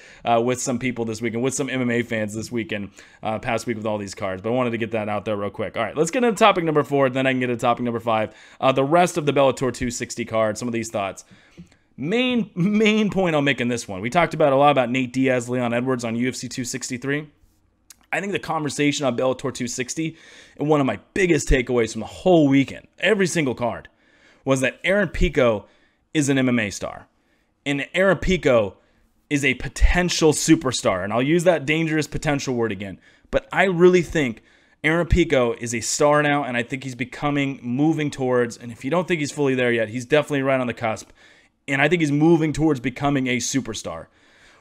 with some people this weekend, with some MMA fans this weekend, past week with all these cards. But I wanted to get that out there real quick. All right, let's get into topic number 4, then I can get into topic number 5. The rest of the Bellator 260 card, some of these thoughts. Main point I'll make in this one. We talked about a lot about Nate Diaz, Leon Edwards on UFC 263. I think the conversation on Bellator 260, and one of my biggest takeaways from the whole weekend, every single card, was that Aaron Pico is an MMA star. And Aaron Pico is a potential superstar. And I'll use that dangerous potential word again. But I really think Aaron Pico is a star now, and I think he's moving towards, and if you don't think he's fully there yet, he's definitely right on the cusp. And I think he's moving towards becoming a superstar.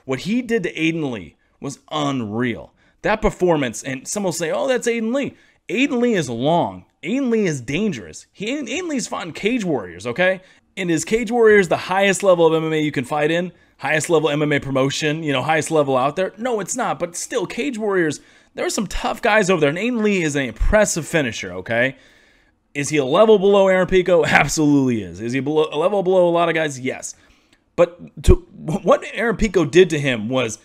What he did to Aiden Lee was unreal. That performance, and some will say, oh, that's Aiden Lee. Aiden Lee is long. Aiden Lee is dangerous. Aiden Lee's fought in Cage Warriors, okay? And is Cage Warriors the highest level of MMA you can fight in? Highest level MMA promotion, highest level out there? No, it's not. But still, Cage Warriors, there are some tough guys over there. And Aiden Lee is an impressive finisher, okay? Is he a level below Aaron Pico? Absolutely is. Is he a level below a lot of guys? Yes. But what Aaron Pico did to him was,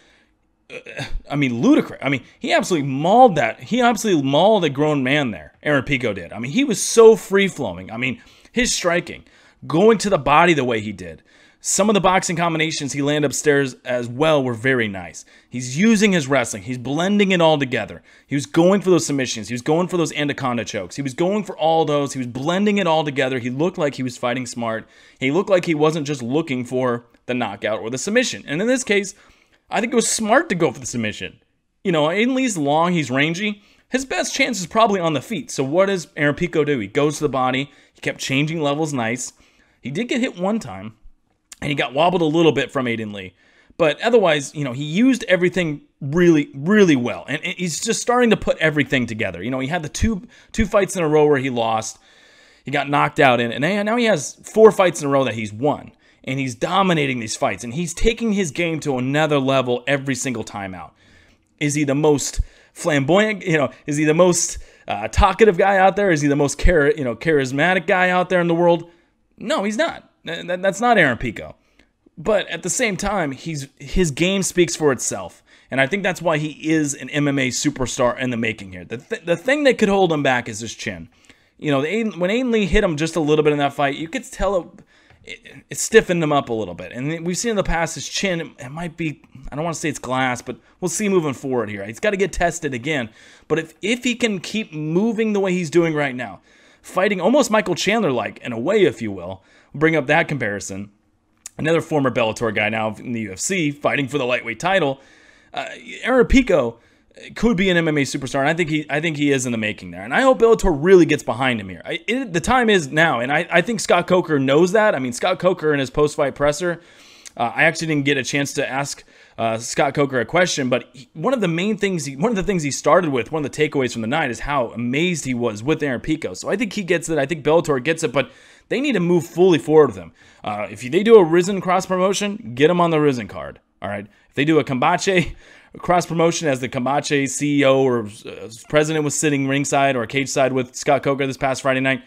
ludicrous. He absolutely mauled that. He absolutely mauled a grown man there. Aaron Pico did. He was so free-flowing. His striking, going to the body the way he did. Some of the boxing combinations he landed upstairs as well were very nice. He's using his wrestling. He's blending it all together. He was going for those submissions. He was going for those anaconda chokes. He was going for all those. He was blending it all together. He looked like he was fighting smart. He looked like he wasn't just looking for the knockout or the submission. And in this case, I think it was smart to go for the submission. Aiden Lee's long, he's rangy. His best chance is probably on the feet. So what does Aaron Pico do? He goes to the body. He kept changing levels nice. He did get hit one time, and he got wobbled a little bit from Aiden Lee. But otherwise, he used everything really, really well. And he's just starting to put everything together. He had the two fights in a row where he lost. He got knocked out in, and now he has 4 fights in a row that he's won. And he's dominating these fights, and he's taking his game to another level every single time out. Is he the most flamboyant? Is he the most talkative guy out there? Is he the most charismatic guy out there in the world? No, he's not. That's not Aaron Pico. But at the same time, his game speaks for itself, and I think that's why he is an MMA superstar in the making here. The thing that could hold him back is his chin. When Aiden Lee hit him just a little bit in that fight, you could tell it stiffened him up a little bit. And we've seen in the past his chin, it might be, I don't want to say it's glass, but we'll see moving forward here. He's got to get tested again. But if he can keep moving the way he's doing right now, fighting almost Michael Chandler-like, in a way, if you will, bring up that comparison. Another former Bellator guy now in the UFC, fighting for the lightweight title. Aaron Pico could be an MMA superstar, and I think he is in the making there. And I hope Bellator really gets behind him here. The time is now, and I think Scott Coker knows that. Scott Coker in his post-fight presser, I actually didn't get a chance to ask Scott Coker a question, but one of the things he started with, one of the takeaways from the night, is how amazed he was with Aaron Pico. So I think he gets it. I think Bellator gets it, but they need to move fully forward with him. If they do a Risen cross promotion, get him on the Risen card. All right. If they do a Kambache cross promotion, as the Kambache CEO or president was sitting ringside or cage side with Scott Coker this past Friday night,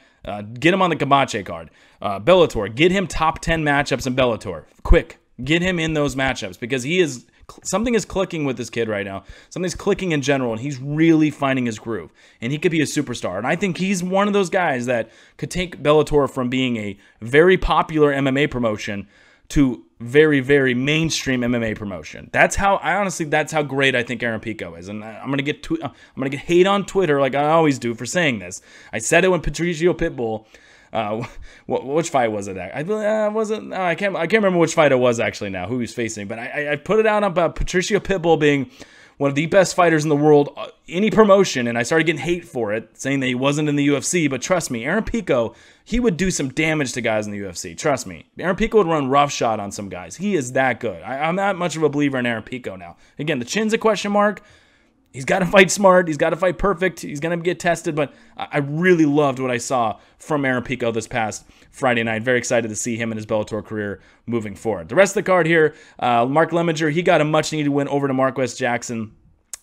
get him on the Kambache card. Bellator, get him top 10 matchups in Bellator. Quick, get him in those matchups, because something is clicking with this kid right now. Something's clicking in general, and he's really finding his groove. And he could be a superstar. And I think he's one of those guys that could take Bellator from being a very popular MMA promotion to very, very mainstream MMA promotion. That's how great I think Aaron Pico is. And I'm gonna get hate on Twitter like I always do for saying this. I said it when Patricio Pitbull. Which fight was it? I can't remember which fight it was actually now, who he was facing. But I put it out about Patricio Pitbull being one of the best fighters in the world, any promotion, and I started getting hate for it, saying that he wasn't in the UFC. But trust me, Aaron Pico, he would do some damage to guys in the UFC. Trust me. Aaron Pico would run roughshod on some guys. He is that good. I'm not much of a believer in Aaron Pico now. Again, the chin's a question mark. He's got to fight smart. He's got to fight perfect. He's going to get tested. But I really loved what I saw from Aaron Pico this past Friday night. Very excited to see him in his Bellator career moving forward. The rest of the card here, Mark Lemminger, he got a much-needed win over to Marquez Jackson.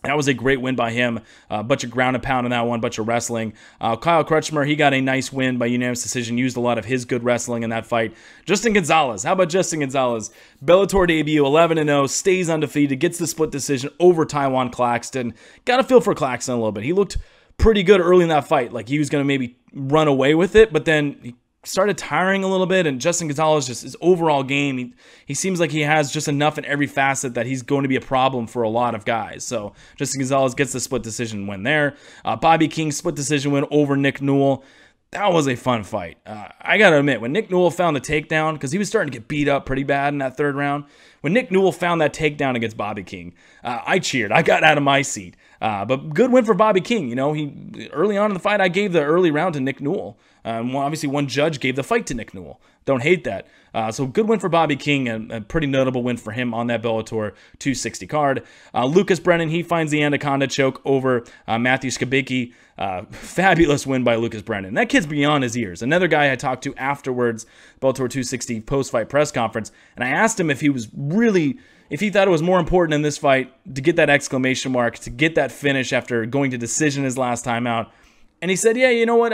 That was a great win by him. A bunch of ground and pound in that one, bunch of wrestling. Kyle Crutchmer, he got a nice win by unanimous decision, used a lot of his good wrestling in that fight. Justin Gonzalez, how about Justin Gonzalez? Bellator debut, 11-0, stays undefeated, gets the split decision over Taiwan Claxton. Got a feel for Claxton a little bit. He looked pretty good early in that fight, like he was going to maybe run away with it, but then he started tiring a little bit, and Justin Gonzalez, just his overall game, he seems like he has just enough in every facet that he's going to be a problem for a lot of guys. So Justin Gonzalez gets the split decision win there. Bobby King split decision win over Nick Newell. That was a fun fight. I got to admit, when Nick Newell found the takedown, because he was starting to get beat up pretty bad in that third round, when Nick Newell found that takedown against Bobby King, I cheered. I got out of my seat. But good win for Bobby King. You know, he early on in the fight, I gave the early round to Nick Newell. Obviously, one judge gave the fight to Nick Newell. Don't hate that. So good win for Bobby King, and a pretty notable win for him on that Bellator 260 card. Lucas Brennan, he finds the Anaconda choke over Matthew Skabicki. Fabulous win by Lucas Brennan. That kid's beyond his years. Another guy I talked to afterwards, Bellator 260 post-fight press conference, and I asked him if he thought it was more important in this fight to get that exclamation mark, to get that finish after going to decision his last time out. And he said, yeah, you know what,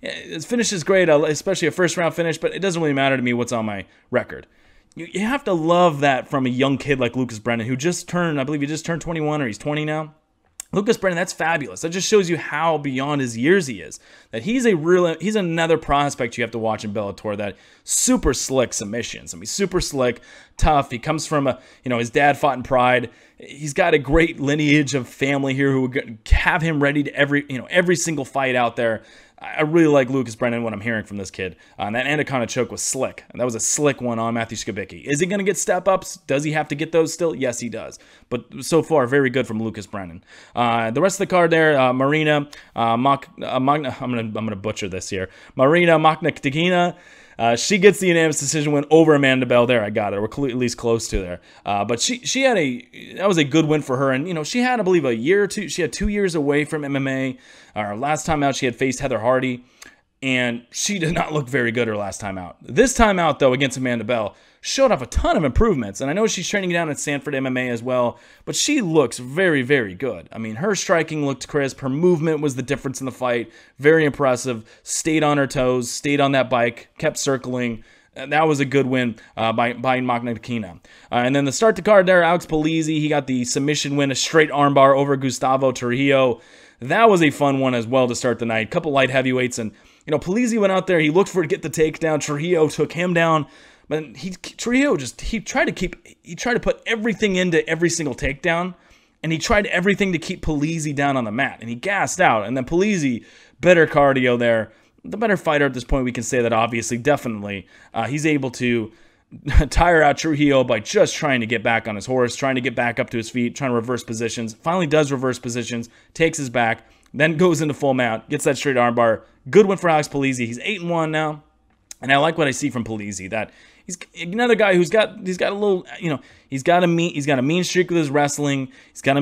his finish is great, especially a first-round finish, but it doesn't really matter to me what's on my record. You have to love that from a young kid like Lucas Brennan, who just turned, I believe he just turned 21, or he's 20 now. Lucas Brennan, that's fabulous. That just shows you how beyond his years he is. That he's another prospect you have to watch in Bellator. That super slick submissions. I mean, super slick, tough. He comes from his dad fought in Pride. He's got a great lineage of family here who would have him ready to every single fight out there. I really like Lucas Brennan, what I'm hearing from this kid. And that Anaconda choke was slick. And that was a slick one on Matthew Skabicki. Is he going to get step-ups? Does he have to get those still? Yes, he does. But so far, very good from Lucas Brennan. The rest of the card there, Marina, I'm going to butcher this here. Marina Maknatikina. She gets the unanimous decision win over Amanda Bell. There, I got it. We're at least close to there. But that was a good win for her. And, she had, I believe, a year or two. She had 2 years away from MMA. Last time out, she had faced Heather Hardy. And she did not look very good her last time out. This time out, though, against Amanda Bell, showed off a ton of improvements. And I know she's training down at Sanford MMA as well, but she looks very, very good. I mean, her striking looked crisp. Her movement was the difference in the fight. Very impressive. Stayed on her toes, stayed on that bike, kept circling. That was a good win by Maknatikina. And then the start the card there, Alex Polizzi, he got the submission win, a straight armbar over Gustavo Trujillo. That was a fun one as well to start the night. Couple light heavyweights, and Polizzi went out there. He looked to get the takedown. Trujillo took him down, but Trujillo tried to put everything into every single takedown, and he tried everything to keep Polizzi down on the mat, and he gassed out. And then Polizzi, better cardio there, the better fighter at this point. We can say that obviously, definitely. He's able to tire out Trujillo by just trying to get back on his horse, trying to get back up to his feet, trying to reverse positions. Finally does reverse positions, takes his back, then goes into full mount, gets that straight armbar. Good win for Alex Polizzi. He's 8-1 now, and I like what I see from Polizzi. That he's another guy who's got a little, he's got a mean streak with his wrestling. He's got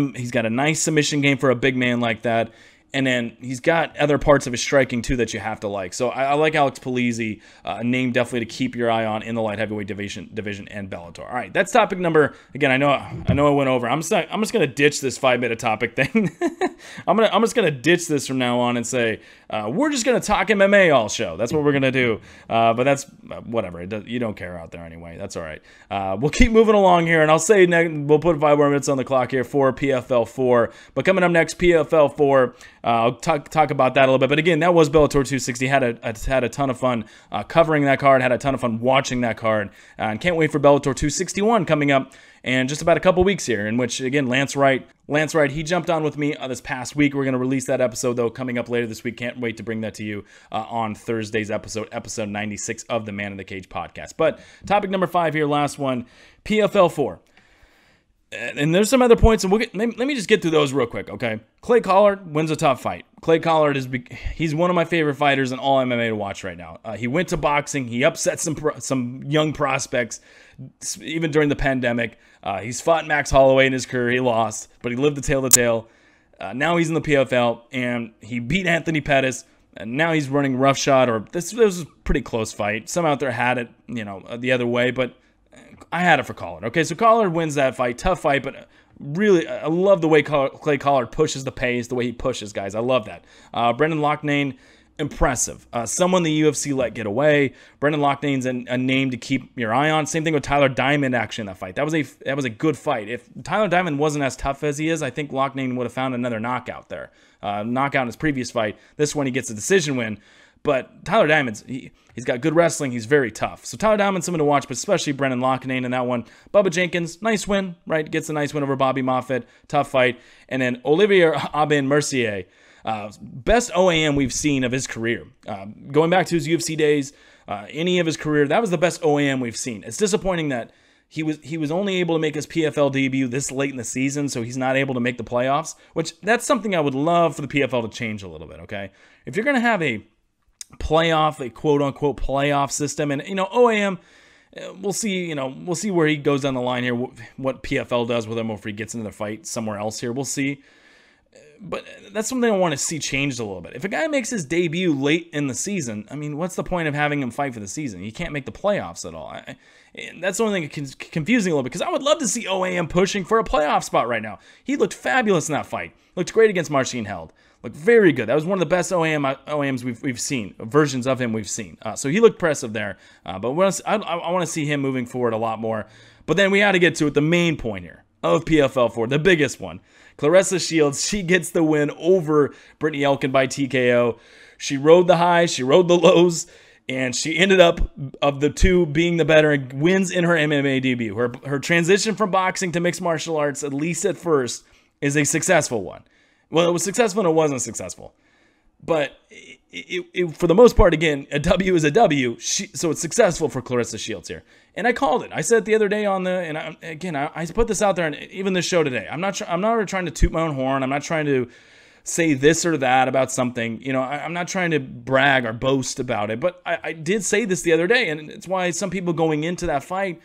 a nice submission game for a big man like that. And then he's got other parts of his striking, too, that you have to like. So I like Alex Polizzi, a name definitely to keep your eye on in the light heavyweight division and Bellator. All right, that's topic number. Again, I know I went over. I'm just going to ditch this 5-minute topic thing. I'm just going to ditch this from now on and say, we're just going to talk MMA all show. That's what we're going to do. But that's whatever. You don't care out there anyway. That's all right. We'll keep moving along here, and I'll say we'll put 5 more minutes on the clock here for PFL 4. But coming up next, PFL 4. I'll talk about that a little bit. But again, that was Bellator 260. Had a ton of fun covering that card. Had a ton of fun watching that card. And can't wait for Bellator 261 coming up in just about a couple weeks here, in which, again, Lance Wright, he jumped on with me this past week. We're going to release that episode, though, coming up later this week. Can't wait to bring that to you on Thursday's episode 96 of the Man in the Cage podcast. But topic number 5 here, last one, PFL 4. And there's some other points, and let me just get through those real quick, okay? Clay Collard wins a tough fight. Clay Collard he's one of my favorite fighters in all MMA to watch right now. He went to boxing. He upset some young prospects, even during the pandemic. He's fought Max Holloway in his career. He lost, but he lived the tail to tail. Now he's in the PFL, and he beat Anthony Pettis. And now he's running roughshod. This was a pretty close fight. Some out there had it, the other way, but I had it for Collard. Okay, so Collard wins that fight. Tough fight, but Really, I love the way Clay Collard pushes the pace, the way he pushes guys. I love that. Brendan Loughnane, impressive. Someone the UFC let get away. Brendan Loughnane's a name to keep your eye on. Same thing with Tyler Diamond actually in that fight. That was a good fight. If Tyler Diamond wasn't as tough as he is, I think Loughnane would have found another knockout there. Knockout in his previous fight. This one he gets a decision win. But Tyler Diamond's, he's got good wrestling. He's very tough. So Tyler Diamond's someone to watch, but especially Brendan Loughnane in that one. Bubba Jenkins, nice win, right? Gets a nice win over Bobby Moffett. Tough fight. And then Olivier Aubin-Mercier, best OAM we've seen of his career. Going back to his UFC days, any of his career, that was the best OAM we've seen. It's disappointing that he was only able to make his PFL debut this late in the season, so he's not able to make the playoffs, which that's something I would love for the PFL to change a little bit, okay? If you're going to have a playoff, a quote-unquote playoff system, and, OAM, we'll see where he goes down the line here, what PFL does with him, or if he gets into the fight somewhere else here, we'll see. But that's something I want to see changed a little bit. If a guy makes his debut late in the season, I mean, what's the point of having him fight for the season? He can't make the playoffs at all. That's the only thing confusing a little bit, because I would love to see OAM pushing for a playoff spot right now. He looked fabulous in that fight. Looked great against Marcin Held. Looked very good. That was one of the best OAMs we've seen, versions of him we've seen. So he looked impressive there. But I want to see him moving forward a lot more. But then we had to get to it, the main point here of PFL 4, the biggest one. Claressa Shields, she gets the win over Brittany Elkin by TKO. She rode the highs, she rode the lows, and she ended up, of the two, being the better and wins in her MMA debut. Her transition from boxing to mixed martial arts, at least at first, is a successful one. Well, it was successful and it wasn't successful. But for the most part, again, a W is a W. So it's successful for Claressa Shields here. And I called it. I said it the other day I put this out there, and even this show today. I'm not trying to toot my own horn. I'm not trying to say this or that about something. I'm not trying to brag or boast about it. But I did say this the other day, and it's why some people going into that fight,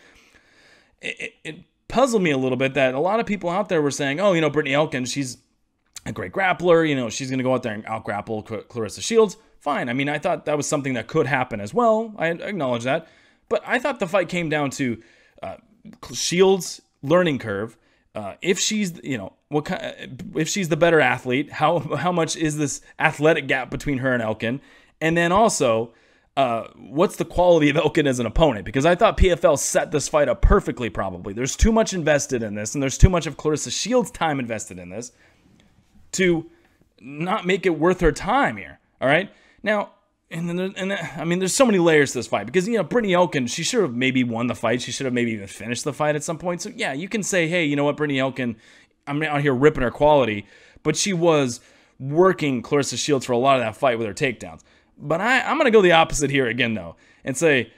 it puzzled me a little bit that a lot of people out there were saying, oh, Brittany Elkin, she's a great grappler, she's going to go out there and out-grapple Claressa Shields. Fine. I mean, I thought that was something that could happen as well. I acknowledge that. But I thought the fight came down to Shields' learning curve. If she's, if she's the better athlete, how much is this athletic gap between her and Elkin? And then also, what's the quality of Elkin as an opponent? Because I thought PFL set this fight up perfectly, probably. There's too much invested in this, and there's too much of Claressa Shields' time invested in this to not make it worth her time here. All right. Now, there's so many layers to this fight because, Brittany Elkin, she should have maybe won the fight. She should have maybe even finished the fight at some point. So yeah, you can say, hey, you know what, Brittany Elkin, I'm out here ripping her quality, but she was working Claressa Shields for a lot of that fight with her takedowns. But I'm going to go the opposite here again, though, and say,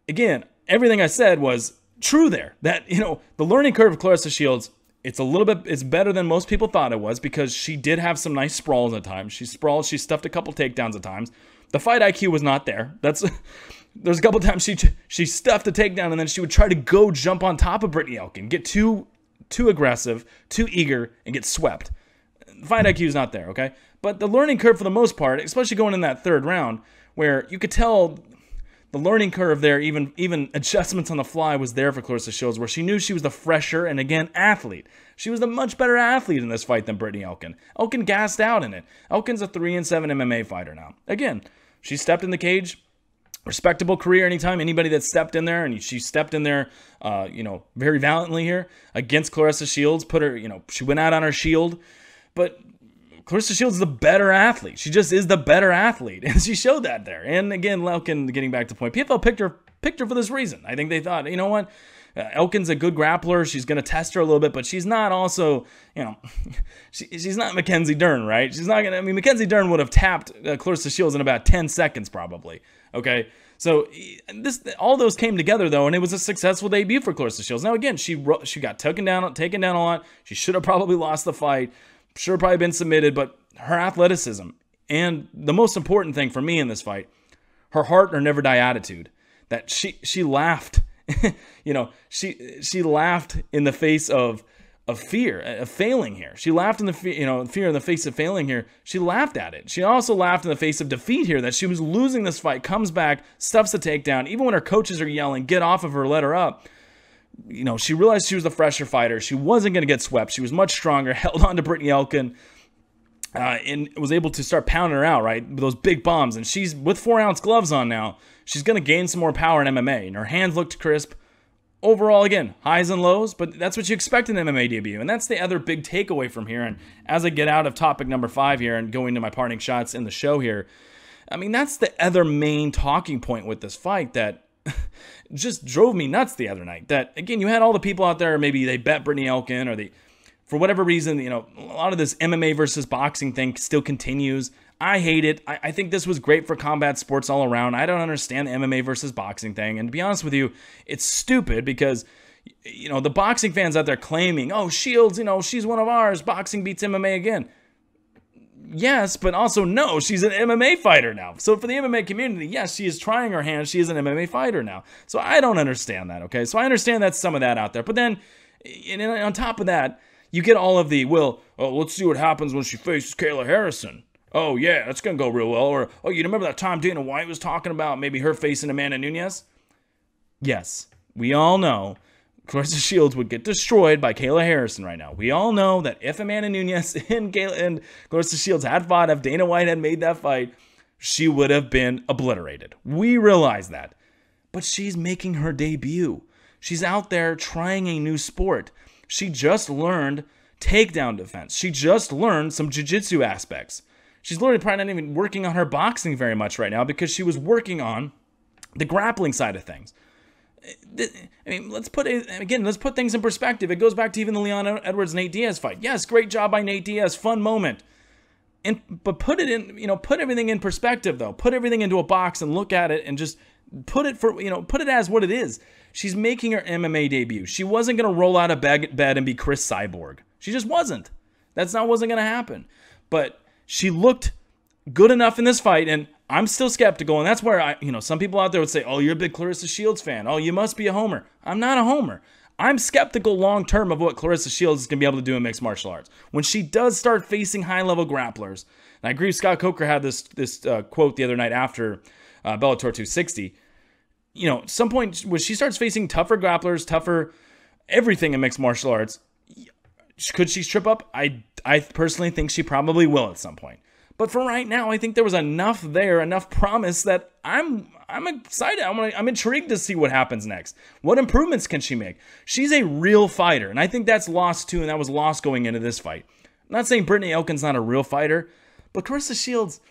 again, everything I said was true there. That, the learning curve of Claressa Shields, it's better than most people thought it was because she did have some nice sprawls at times. She sprawled, she stuffed a couple takedowns at times. The fight IQ was not there. There's a couple times she stuffed a takedown and then she would try to go jump on top of Brittany Elkin, get too aggressive, too eager, and get swept. The fight IQ is not there, okay? But the learning curve for the most part, especially going in that third round, where you could tell the learning curve there, even adjustments on the fly was there for Claressa Shields, where she knew she was the fresher and, again, athlete. She was the much better athlete in this fight than Brittany Elkin. Elkin gassed out in it. Elkin's a 3-7 MMA fighter now. Again, she stepped in the cage. Respectable career anytime. Anybody that stepped in there, and she stepped in there, very valiantly here against Claressa Shields. She went out on her shield. But Claressa Shields is the better athlete. She just is the better athlete, and she showed that there. And again, Elkin, getting back to the point, PFL picked her for this reason. I think they thought, you know what, Elkin's a good grappler. She's going to test her a little bit, but she's not also, she's not Mackenzie Dern, right? She's not going to. I mean, Mackenzie Dern would have tapped Claressa Shields in about 10 seconds, probably. Okay, so all those came together though, and it was a successful debut for Claressa Shields. Now again, she got taken down a lot. She should have probably lost the fight. Should have probably been submitted, but her athleticism and the most important thing for me in this fight, her heart or never die attitude. That she laughed, she laughed in the face of fear, of failing here. She laughed in the fear in the face of failing here. She laughed at it. She also laughed in the face of defeat here, that she was losing this fight, comes back, stuffs the takedown, even when her coaches are yelling, get off of her, let her up. she realized she was the fresher fighter. She wasn't going to get swept. She was much stronger, held on to Brittany Elkin, and was able to start pounding her out, right? With those big bombs. And she's with 4-ounce gloves on now. She's going to gain some more power in MMA. And her hands looked crisp. Overall, again, highs and lows, but that's what you expect in an MMA debut. And that's the other big takeaway from here. And as I get out of topic number 5 here and going to my parting shots in the show here, I mean, that's the other main talking point with this fight that just drove me nuts the other night. That, again, you had all the people out there, maybe they bet Brittany Elkin or they, for whatever reason, a lot of this MMA versus boxing thing still continues. I hate it. I think this was great for combat sports all around. I don't understand the MMA versus boxing thing. And to be honest with you, it's stupid because, the boxing fans out there claiming, oh, Shields, she's one of ours. Boxing beats MMA again. Yes, but also no, she's an MMA fighter now. So for the MMA community, yes, she is trying her hand. She is an MMA fighter now. So I don't understand that, okay? So I understand that's some of that out there. But then, on top of that, you get all of the, let's see what happens when she faces Kayla Harrison. Oh, yeah, that's going to go real well. Or, oh, you remember that time Dana White was talking about maybe her facing Amanda Nunes? Yes, we all know Clarissa Shields would get destroyed by Kayla Harrison right now. We all know that if Amanda Nunes and Clarissa Shields had fought, if Dana White had made that fight, she would have been obliterated. We realize that. But she's making her debut. She's out there trying a new sport. She just learned takedown defense. She just learned some jiu-jitsu aspects. She's literally probably not even working on her boxing very much right now because she was working on the grappling side of things. I mean, let's put things in perspective. It goes back to even the Leon Edwards-Nate Diaz fight. Yes, great job by Nate Diaz, fun moment. But put it in, put everything in perspective though. Put everything into a box and look at it and just put it as what it is. She's making her MMA debut. She wasn't going to roll out of bed and be Chris Cyborg. She just wasn't. Wasn't going to happen. But she looked good enough in this fight, and I'm still skeptical, and that's where some people out there would say, oh, you're a big Clarissa Shields fan. Oh, you must be a homer. I'm not a homer. I'm skeptical long-term of what Clarissa Shields is going to be able to do in mixed martial arts. When she does start facing high-level grapplers, and I agree Scott Coker had this quote the other night after Bellator 260, some point when she starts facing tougher grapplers, tougher everything in mixed martial arts, could she trip up? I personally think she probably will at some point. But for right now, I think there was enough promise that I'm excited. I'm intrigued to see what happens next. What improvements can she make? She's a real fighter, and I think that's lost too, and that was lost going into this fight. I'm not saying Brittany Elkin's not a real fighter, but Clarissa Shields,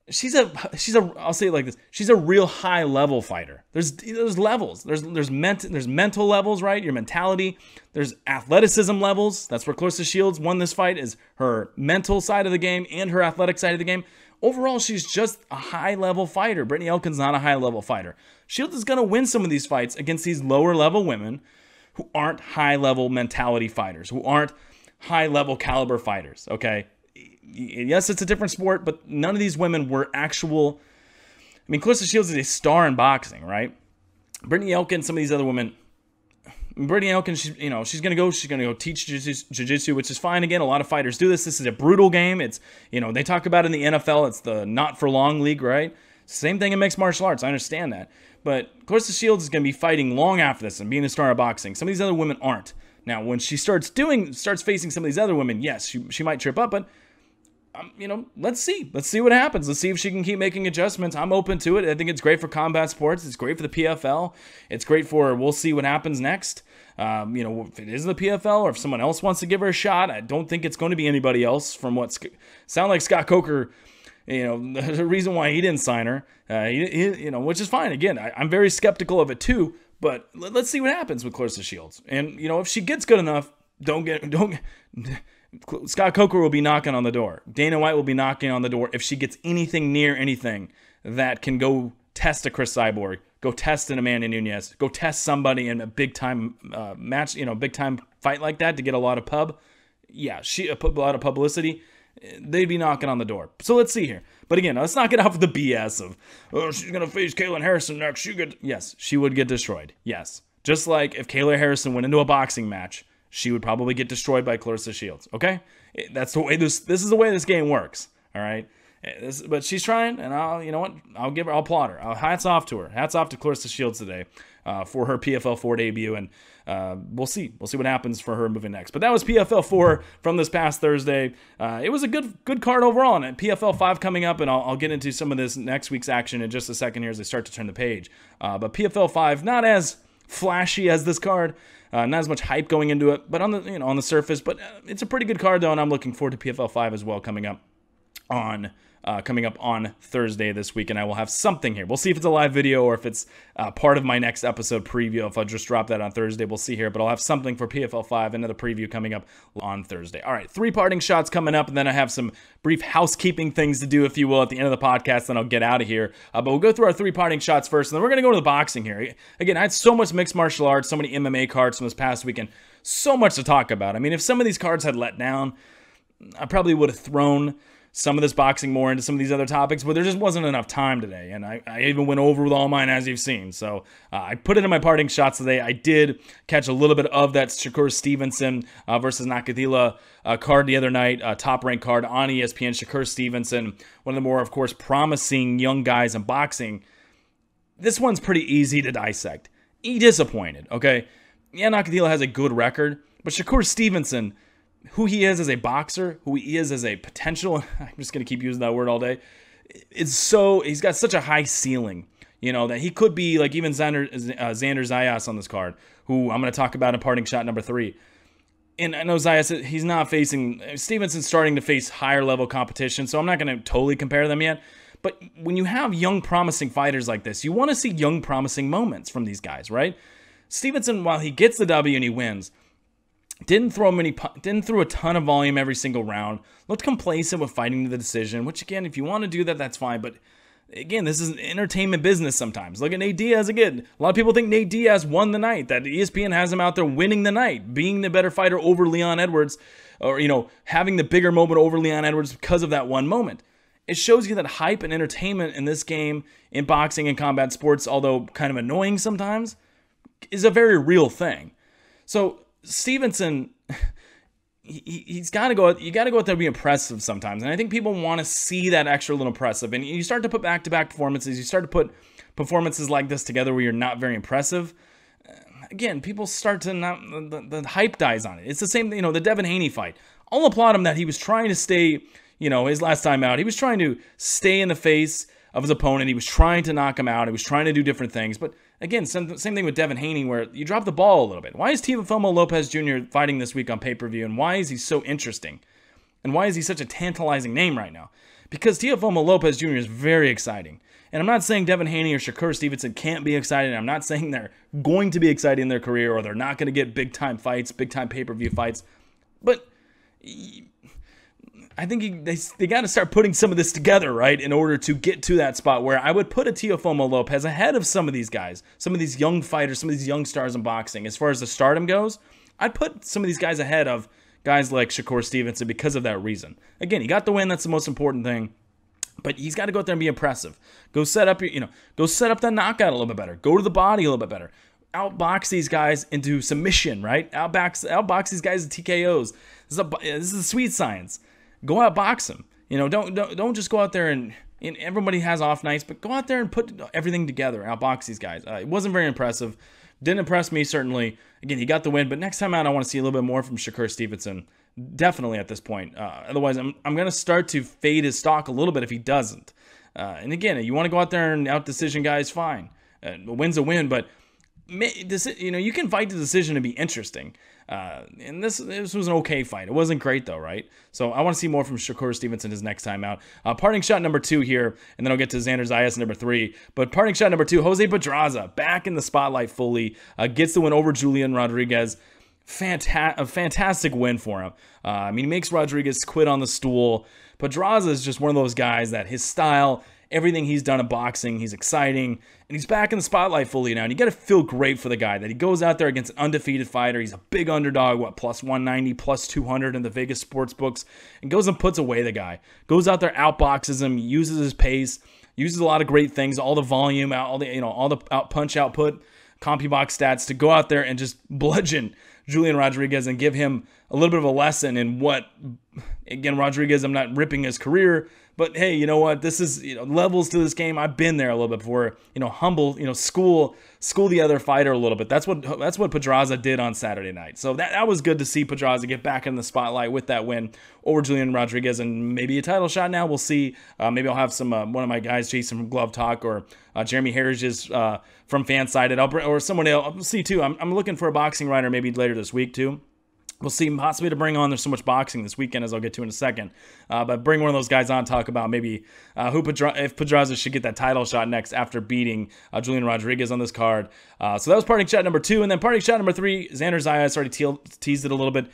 I'll say it like this. She's a real high level fighter. There's levels. There's mental levels, right? Your mentality. There's athleticism levels. That's where Clarissa Shields won this fight, is her mental side of the game and her athletic side of the game. Overall, she's just a high level fighter. Brittany Elkin's not a high level fighter. Shields is going to win some of these fights against these lower level women who aren't high level mentality fighters, who aren't high level caliber fighters, okay? Yes, it's a different sport, but none of these women were actual. I mean, Clarissa Shields is a star in boxing, right? Brittany Elkin, some of these other women. Brittany Elkin, she's gonna go teach jiu-jitsu, which is fine. Again, a lot of fighters do this. This is a brutal game. It's, they talk about in the NFL, it's the not for long league, right? Same thing in mixed martial arts. I understand that, but Clarissa Shields is gonna be fighting long after this and being a star of boxing. Some of these other women aren't. Now, when she starts facing some of these other women, yes, she might trip up, but. Let's see. Let's see what happens. Let's see if she can keep making adjustments. I'm open to it. I think it's great for combat sports. It's great for the PFL. It's great we'll see what happens next. If it is the PFL or if someone else wants to give her a shot, I don't think it's going to be anybody else from what sound like Scott Coker, the reason why he didn't sign her, which is fine. Again, I'm very skeptical of it too, but let's see what happens with Clarissa Shields. And, if she gets good enough, Scott Coker will be knocking on the door. Dana White will be knocking on the door if she gets anything near anything that can go test a Chris Cyborg, go test an Amanda Nunes, go test somebody in a big-time match, big-time fight like that to get a lot of pub. Yeah, a lot of publicity. They'd be knocking on the door. So let's see here. But again, let's not get off the BS of, oh, she's going to face Kayla Harrison next. Yes, she would get destroyed. Yes. Just like if Kayla Harrison went into a boxing match, she would probably get destroyed by Clarissa Shields, okay? That's the way this is the way this game works, all right? But she's trying, and I'll applaud her. Hats off to her. Hats off to Clarissa Shields today for her PFL 4 debut, and we'll see what happens for her moving next. But that was PFL 4 from this past Thursday. It was a good card overall, and PFL 5 coming up, and I'll get into some of this next week's action in just a second here as I start to turn the page. But PFL 5, not as flashy as this card, not as much hype going into it, but on the surface. But it's a pretty good card though, and I'm looking forward to PFL 5 as well coming up on Thursday this week, and I will have something here. We'll see if it's a live video or if it's part of my next episode preview. If I just drop that on Thursday, we'll see here, but I'll have something for PFL 5, another preview coming up on Thursday. All right, 3 parting shots coming up, and then I have some brief housekeeping things to do, if you will, at the end of the podcast, then I'll get out of here. But we'll go through our 3 parting shots first, and then we're going to go to the boxing here. Again, I had so much mixed martial arts, so many MMA cards from this past weekend, so much to talk about. I mean, if some of these cards had let down, I probably would have thrown some of this boxing more into some of these other topics, but there just wasn't enough time today, and I even went over with all mine, as you've seen. So I put it in my parting shots today. I did catch a little bit of that Shakur Stevenson versus Nakathila card the other night, top-ranked card on ESPN. Shakur Stevenson, one of the more, of course, promising young guys in boxing. This one's pretty easy to dissect. He disappointed, okay? Yeah, Nakathila has a good record, but Shakur Stevenson, who he is as a boxer, who he is as a potential, I'm just going to keep using that word all day, he's got such a high ceiling, that he could be like even Xander Zayas on this card, who I'm going to talk about in parting shot number 3. And I know Zayas, he's not facing, Stevenson's starting to face higher level competition, so I'm not going to totally compare them yet. But when you have young promising fighters like this, you want to see young promising moments from these guys, right? Stevenson, while he gets the W and he wins, didn't throw a ton of volume every single round. Looked complacent with fighting to the decision, which again, if you want to do that, that's fine. But again, this is an entertainment business sometimes. Look at Nate Diaz again. A lot of people think Nate Diaz won the night, that ESPN has him out there winning the night, being the better fighter over Leon Edwards, or, having the bigger moment over Leon Edwards because of that one moment. It shows you that hype and entertainment in this game, in boxing and combat sports, although kind of annoying sometimes, is a very real thing. So Stevenson, he's got to go. You got to go out there and be impressive sometimes, and I think people want to see that extra little impressive. And you start to put back-to-back performances. You start to put performances like this together where you're not very impressive. Again, people start to not. The hype dies on it. It's the same. The Devin Haney fight. I'll applaud him that he was trying to stay. His last time out, he was trying to stay in the face of his opponent. He was trying to knock him out. He was trying to do different things, but again, same thing with Devin Haney, where you drop the ball a little bit. Why is Teofimo Lopez Jr. fighting this week on pay-per-view, and why is he so interesting? And why is he such a tantalizing name right now? Because Teofimo Lopez Jr. is very exciting. And I'm not saying Devin Haney or Shakur Stevenson can't be exciting. I'm not saying they're going to be exciting in their career or they're not going to get big-time fights, big-time pay-per-view fights. But I think they got to start putting some of this together, right, in order to get to that spot where I would put a Teofimo Lopez ahead of some of these guys, some of these young fighters, some of these young stars in boxing. As far as the stardom goes, I'd put some of these guys ahead of guys like Shakur Stevenson because of that reason. Again, he got the win. That's the most important thing. But he's got to go out there and be impressive. Go set up that knockout a little bit better. Go to the body a little bit better. Outbox these guys into submission, right? Outbox these guys into TKOs. This is sweet science. Go outbox them. Don't just go out there and everybody has off nights, but go out there and put everything together. Outbox these guys. It wasn't very impressive. Didn't impress me, certainly. Again, he got the win, but next time out, I want to see a little bit more from Shakur Stevenson. Definitely at this point. Otherwise, I'm going to start to fade his stock a little bit if he doesn't. And again, you want to go out there and out-decision guys, fine. A win's a win, but you can fight the decision to be interesting. And this was an okay fight. It wasn't great though, right? So I want to see more from Shakur Stevenson his next time out. Parting shot number 2 here, and then I'll get to Xander Zayas number 3. But parting shot number 2, Jose Pedraza back in the spotlight fully, gets the win over Julian Rodriguez. A fantastic win for him. He makes Rodriguez quit on the stool. Pedraza is just one of those guys that his style, everything he's done in boxing, he's exciting, and he's back in the spotlight fully now. And you got to feel great for the guy that he goes out there against an undefeated fighter. He's a big underdog, plus 190, plus 200 in the Vegas sports books, and goes and puts away the guy. Goes out there, outboxes him, uses his pace, uses a lot of great things, all the volume, all the punch output, CompuBox stats to go out there and just bludgeon Julian Rodriguez and give him a little bit of a lesson in what, again, Rodriguez, I'm not ripping his career, But hey, you know what? This is, levels to this game. I've been there a little bit before. Humble, school the other fighter a little bit. That's what Pedraza did on Saturday night. So that was good to see Pedraza get back in the spotlight with that win over Julian Rodriguez, and maybe a title shot now. We'll see. Maybe I'll have some one of my guys, Jason from Glove Talk, or Jeremy Harris from Fansided, or someone else. We'll see too. I'm looking for a boxing writer maybe later this week too. We'll see, possibly to bring on. There's so much boxing this weekend, as I'll get to in a second. But bring one of those guys on, talk about maybe if Pedraza should get that title shot next after beating Julian Rodriguez on this card. So that was parting shot number 2. And then parting shot number 3, Xander Zayas already teased it a little bit.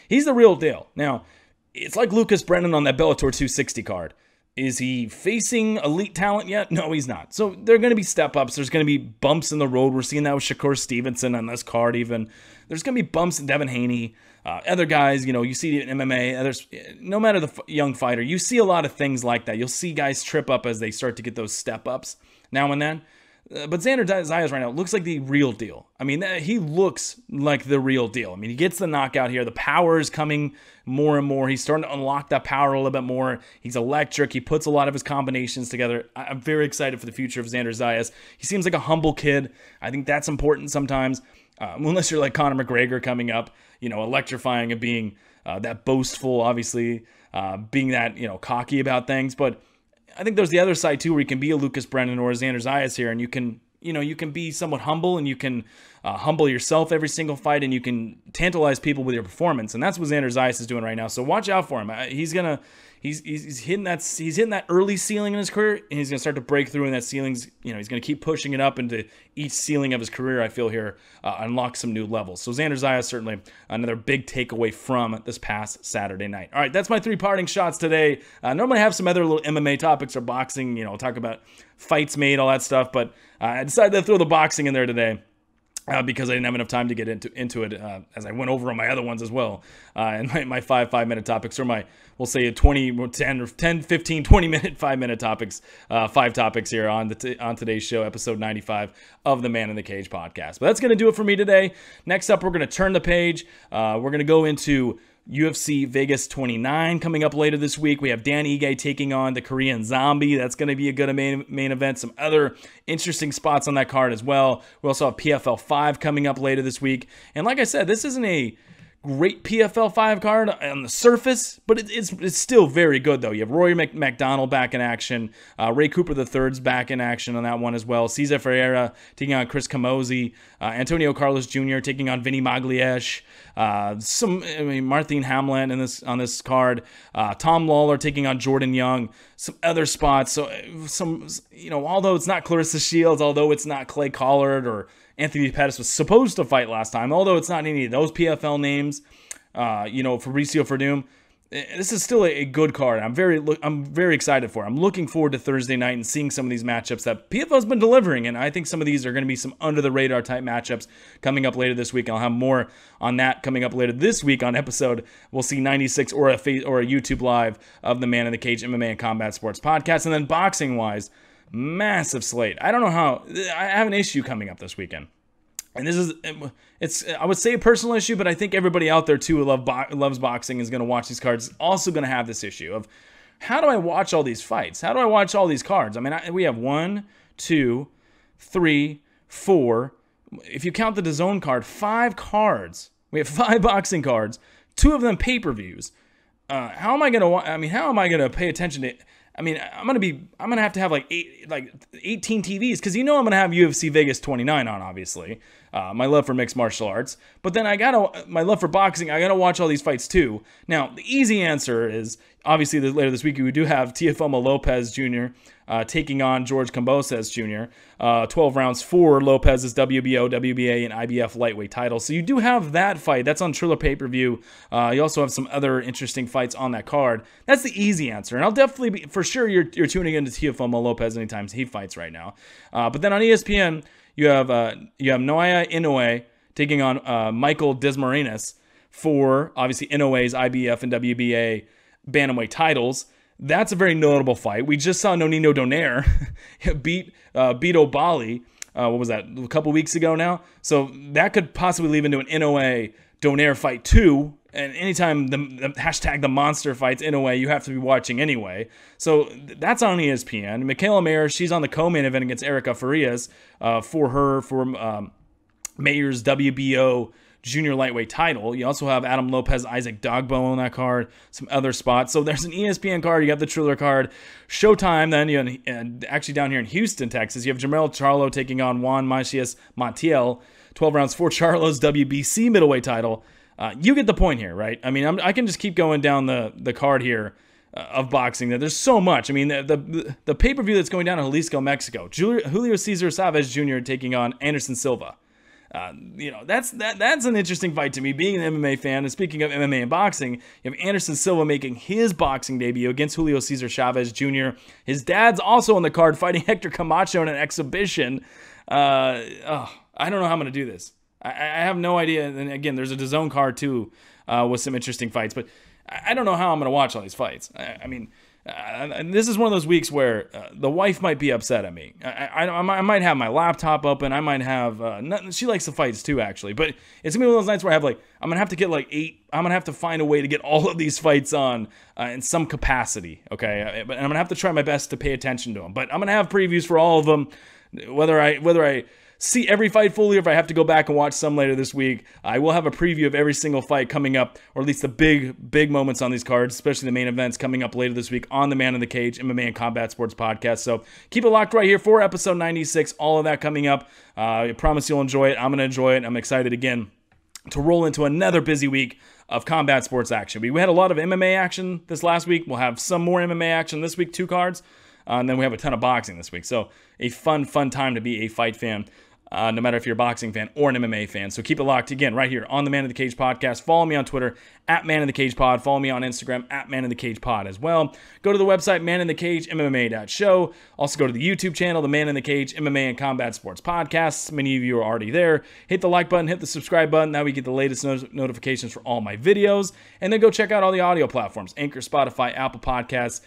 He's the real deal. Now, it's like Lucas Brennan on that Bellator 260 card. Is he facing elite talent yet? No, he's not. So there are going to be step-ups. There's going to be bumps in the road. We're seeing that with Shakur Stevenson on this card even. There's going to be bumps in Devin Haney. Other guys, you see it in MMA. No matter the young fighter, you see a lot of things like that. You'll see guys trip up as they start to get those step-ups now and then. But Xander Zayas right now looks like the real deal. I mean, he looks like the real deal. I mean, he gets the knockout here. The power is coming more and more. He's starting to unlock that power a little bit more. He's electric. He puts a lot of his combinations together. I'm very excited for the future of Xander Zayas. He seems like a humble kid. I think that's important sometimes. Unless you're like Conor McGregor coming up, electrifying and being that boastful, obviously, being that, cocky about things. But I think there's the other side too, where you can be a Lucas Brennan or a Xander Zayas here, and you can be somewhat humble, and you can humble yourself every single fight, and you can tantalize people with your performance, and that's what Xander Zayas is doing right now. So watch out for him. He's hitting that early ceiling in his career, and he's gonna start to break through in that ceilings. He's gonna keep pushing it up into each ceiling of his career. I feel here unlock some new levels. So Xander Zayas certainly another big takeaway from this past Saturday night. All right, that's my 3 parting shots today. Normally I have some other little MMA topics or boxing. Talk about fights made, all that stuff, but I decided to throw the boxing in there today. Because I didn't have enough time to get into it as I went over on my other ones as well. And my 5-minute topics, or we'll say 10, 15, 20-minute, 5-minute topics, 5 topics here on today's show, episode 95 of the Man in the Cage podcast. But that's going to do it for me today. Next up, we're going to turn the page. We're going to go into UFC Vegas 29 coming up later this week. We have Dan Ige taking on the Korean Zombie. That's going to be a good main event. Some other interesting spots on that card as well. We also have PFL 5 coming up later this week. And like I said, this isn't a great PFL 5 card on the surface, but it's still very good, though. You have Rory McDonald back in action. Ray Cooper III's back in action on that one as well. Cesar Ferreira taking on Chris Camozzi. Antonio Carlos Jr. taking on Vinny Magliesh. Martine Hamlin on this card. Tom Lawler taking on Jordan Young. Some other spots. So although it's not Clarissa Shields, although it's not Clay Collard or Anthony Pettis was supposed to fight last time, although it's not any of those PFL names, Fabricio Verdum, this is still a good card. I'm very excited for it. I'm looking forward to Thursday night and seeing some of these matchups that PFL's been delivering, and I think some of these are going to be some under-the-radar type matchups coming up later this week. I'll have more on that coming up later this week on episode, we'll see 96 or a YouTube Live of the Man in the Cage MMA and Combat Sports podcast. And then boxing-wise, massive slate. I don't know how. I have an issue coming up this weekend. And it's I would say a personal issue, but I think everybody out there too who loves boxing is going to watch these cards. Also going to have this issue of, how do I watch all these fights? How do I watch all these cards? I mean, we have 1, 2, 3, 4. If you count the DAZN card, 5 cards. We have 5 boxing cards, 2 of them pay-per-views. How am I going to pay attention to? I mean, I'm gonna have to have like 18 TVs, because I'm gonna have UFC Vegas 29 on, obviously. My love for mixed martial arts, but then my love for boxing. I gotta watch all these fights too. Now, the easy answer is obviously later this week we do have Teofimo Lopez Jr. Taking on George Kambosos Jr. 12 rounds for Lopez's WBO, WBA, and IBF lightweight titles. So you do have that fight. That's on Triller pay-per-view. You also have some other interesting fights on that card. That's the easy answer. And I'll definitely be, for sure, you're tuning into Teofimo Lopez anytime he fights right now. But then on ESPN, you have Naoya Inoue taking on Michael Desmarinas for, obviously, Inoue's IBF and WBA bantamweight titles. That's a very notable fight. We just saw Nonino Donaire beat O'Bali. What was that? A couple weeks ago now. So that could possibly lead into an Inoue Donaire Fight 2. And anytime the hashtag the monster fights, in a way, you have to be watching anyway. So that's on ESPN. Michaela Mayer, she's on the co-main event against Erica Farias for Mayer's WBO junior lightweight title. You also have Adam Lopez, Isaac Dogbo on that card, some other spots. So there's an ESPN card. You got the Triller card. Showtime then, and actually down here in Houston, Texas, you have Jamel Charlo taking on Juan Macias Montiel. 12 rounds for Charlo's WBC middleweight title. You get the point here, right? I mean, I can just keep going down the card here of boxing. That there's so much. I mean, the pay-per-view that's going down in Jalisco, Mexico. Julio Cesar Chavez Jr. taking on Anderson Silva. That's an interesting fight to me, being an MMA fan. And speaking of MMA and boxing, you have Anderson Silva making his boxing debut against Julio Cesar Chavez Jr. His dad's also on the card fighting Hector Camacho in an exhibition. I don't know how I'm going to do this. I have no idea. And again, there's a DAZN card too with some interesting fights, but I don't know how I'm going to watch all these fights. I mean, this is one of those weeks where the wife might be upset at me. I might have my laptop open. I might have, she likes the fights too, actually, but it's going to be one of those nights where I have I'm going to have to get 8, I'm going to have to find a way to get all of these fights on in some capacity. Okay. But I'm going to have to try my best to pay attention to them, but I'm going to have previews for all of them, whether I see every fight fully, or if I have to go back and watch some later this week. I will have a preview of every single fight coming up, or at least the big moments on these cards, especially the main events coming up later this week on the Man in the Cage MMA and Combat Sports podcast. So keep it locked right here for episode 96. All of that coming up. I promise you'll enjoy it. I'm going to enjoy it. I'm excited again to roll into another busy week of combat sports action. We had a lot of MMA action this last week. We'll have some more MMA action this week, 2 cards. And then we have a ton of boxing this week. So a fun time to be a fight fan. No matter if you're a boxing fan or an MMA fan. So keep it locked again right here on the Man in the Cage podcast. Follow me on Twitter at Man in the Cage Pod. Follow me on Instagram at Man in the Cage Pod as well. Go to the website maninthecage.mma.show. Also go to the YouTube channel, the Man in the Cage MMA and Combat Sports Podcasts. Many of you are already there. Hit the like button, hit the subscribe button. That way you get the latest notifications for all my videos. And then go check out all the audio platforms: Anchor, Spotify, Apple Podcasts,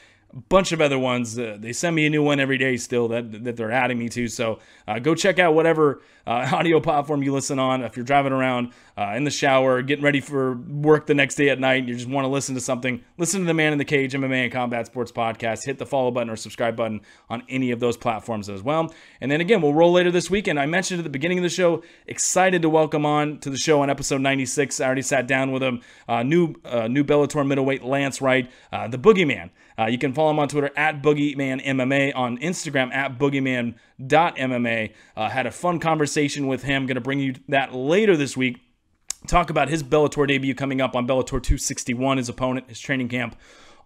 bunch of other ones. They send me a new one every day still that they're adding me to. So go check out whatever audio platform you listen on. If you're driving around in the shower, getting ready for work the next day at night, you just want to listen to something, listen to the Man in the Cage MMA and Combat Sports podcast. Hit the follow button or subscribe button on any of those platforms as well. And then again, we'll roll later this weekend. I mentioned at the beginning of the show, excited to welcome on to the show on episode 96. I already sat down with him. New Bellator middleweight Lance Wright, the Boogeyman. You can follow him on Twitter at BoogeymanMMA, on Instagram at boogeyman.mma. Had a fun conversation with him. Going to bring you that later this week. Talk about his Bellator debut coming up on Bellator 261, his opponent, his training camp.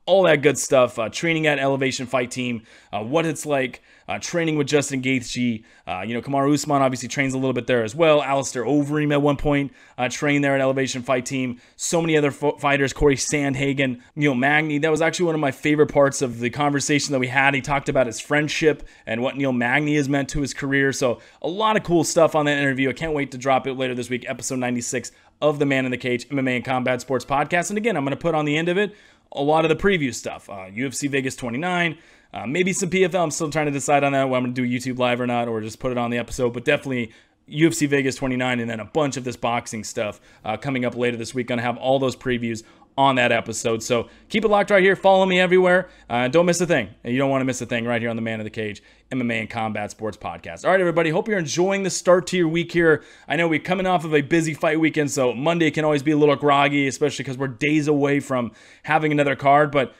All that good stuff, training at Elevation Fight Team, what it's like training with Justin Gaethje. Kamaru Usman obviously trains a little bit there as well. Alistair Overeem at one point trained there at Elevation Fight Team. So many other fighters, Corey Sandhagen, Neil Magny. That was actually one of my favorite parts of the conversation that we had. He talked about his friendship and what Neil Magny has meant to his career. So a lot of cool stuff on that interview. I can't wait to drop it later this week, episode 96 of the Man in the Cage MMA and Combat Sports podcast. And again, I'm going to put on the end of it a lot of the preview stuff, UFC Vegas 29, maybe some PFL. I'm still trying to decide on that, whether I'm going to do YouTube live or not, or just put it on the episode, but definitely UFC Vegas 29, and then a bunch of this boxing stuff coming up later this week. Going to have all those previews on that episode. So keep it locked right here. Follow me everywhere. Don't miss a thing. You don't want to miss a thing right here on the Man in the Cage MMA and Combat Sports podcast. All right, everybody. Hope you're enjoying the start to your week here. I know we're coming off of a busy fight weekend, so Monday can always be a little groggy, especially because we're days away from having another card. But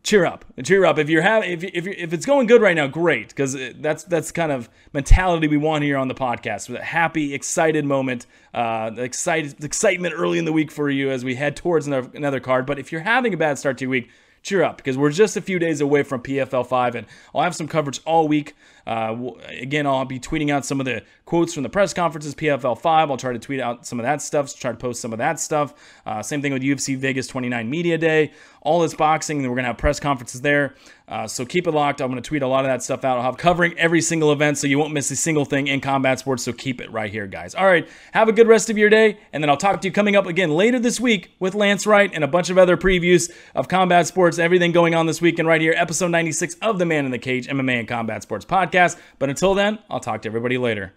cheer up. If it's going good right now, great, because that's kind of mentality we want here on the podcast. With a happy, excited moment, excitement early in the week for you as we head towards another card. But if you're having a bad start to your week, cheer up, because we're just a few days away from PFL 5, and I'll have some coverage all week. Again, I'll be tweeting out some of the quotes from the press conferences, PFL 5. I'll try to tweet out some of that stuff, try to post some of that stuff. Same thing with UFC Vegas 29 Media Day. All this boxing, and we're going to have press conferences there. So keep it locked. I'm going to tweet a lot of that stuff out. I'll have covering every single event, so you won't miss a single thing in combat sports. So keep it right here, guys. All right, have a good rest of your day, and then I'll talk to you coming up again later this week with Lance Wright and a bunch of other previews of combat sports, everything going on this weekend right here, episode 96 of the Man in the Cage MMA and Combat Sports podcast. But until then, I'll talk to everybody later.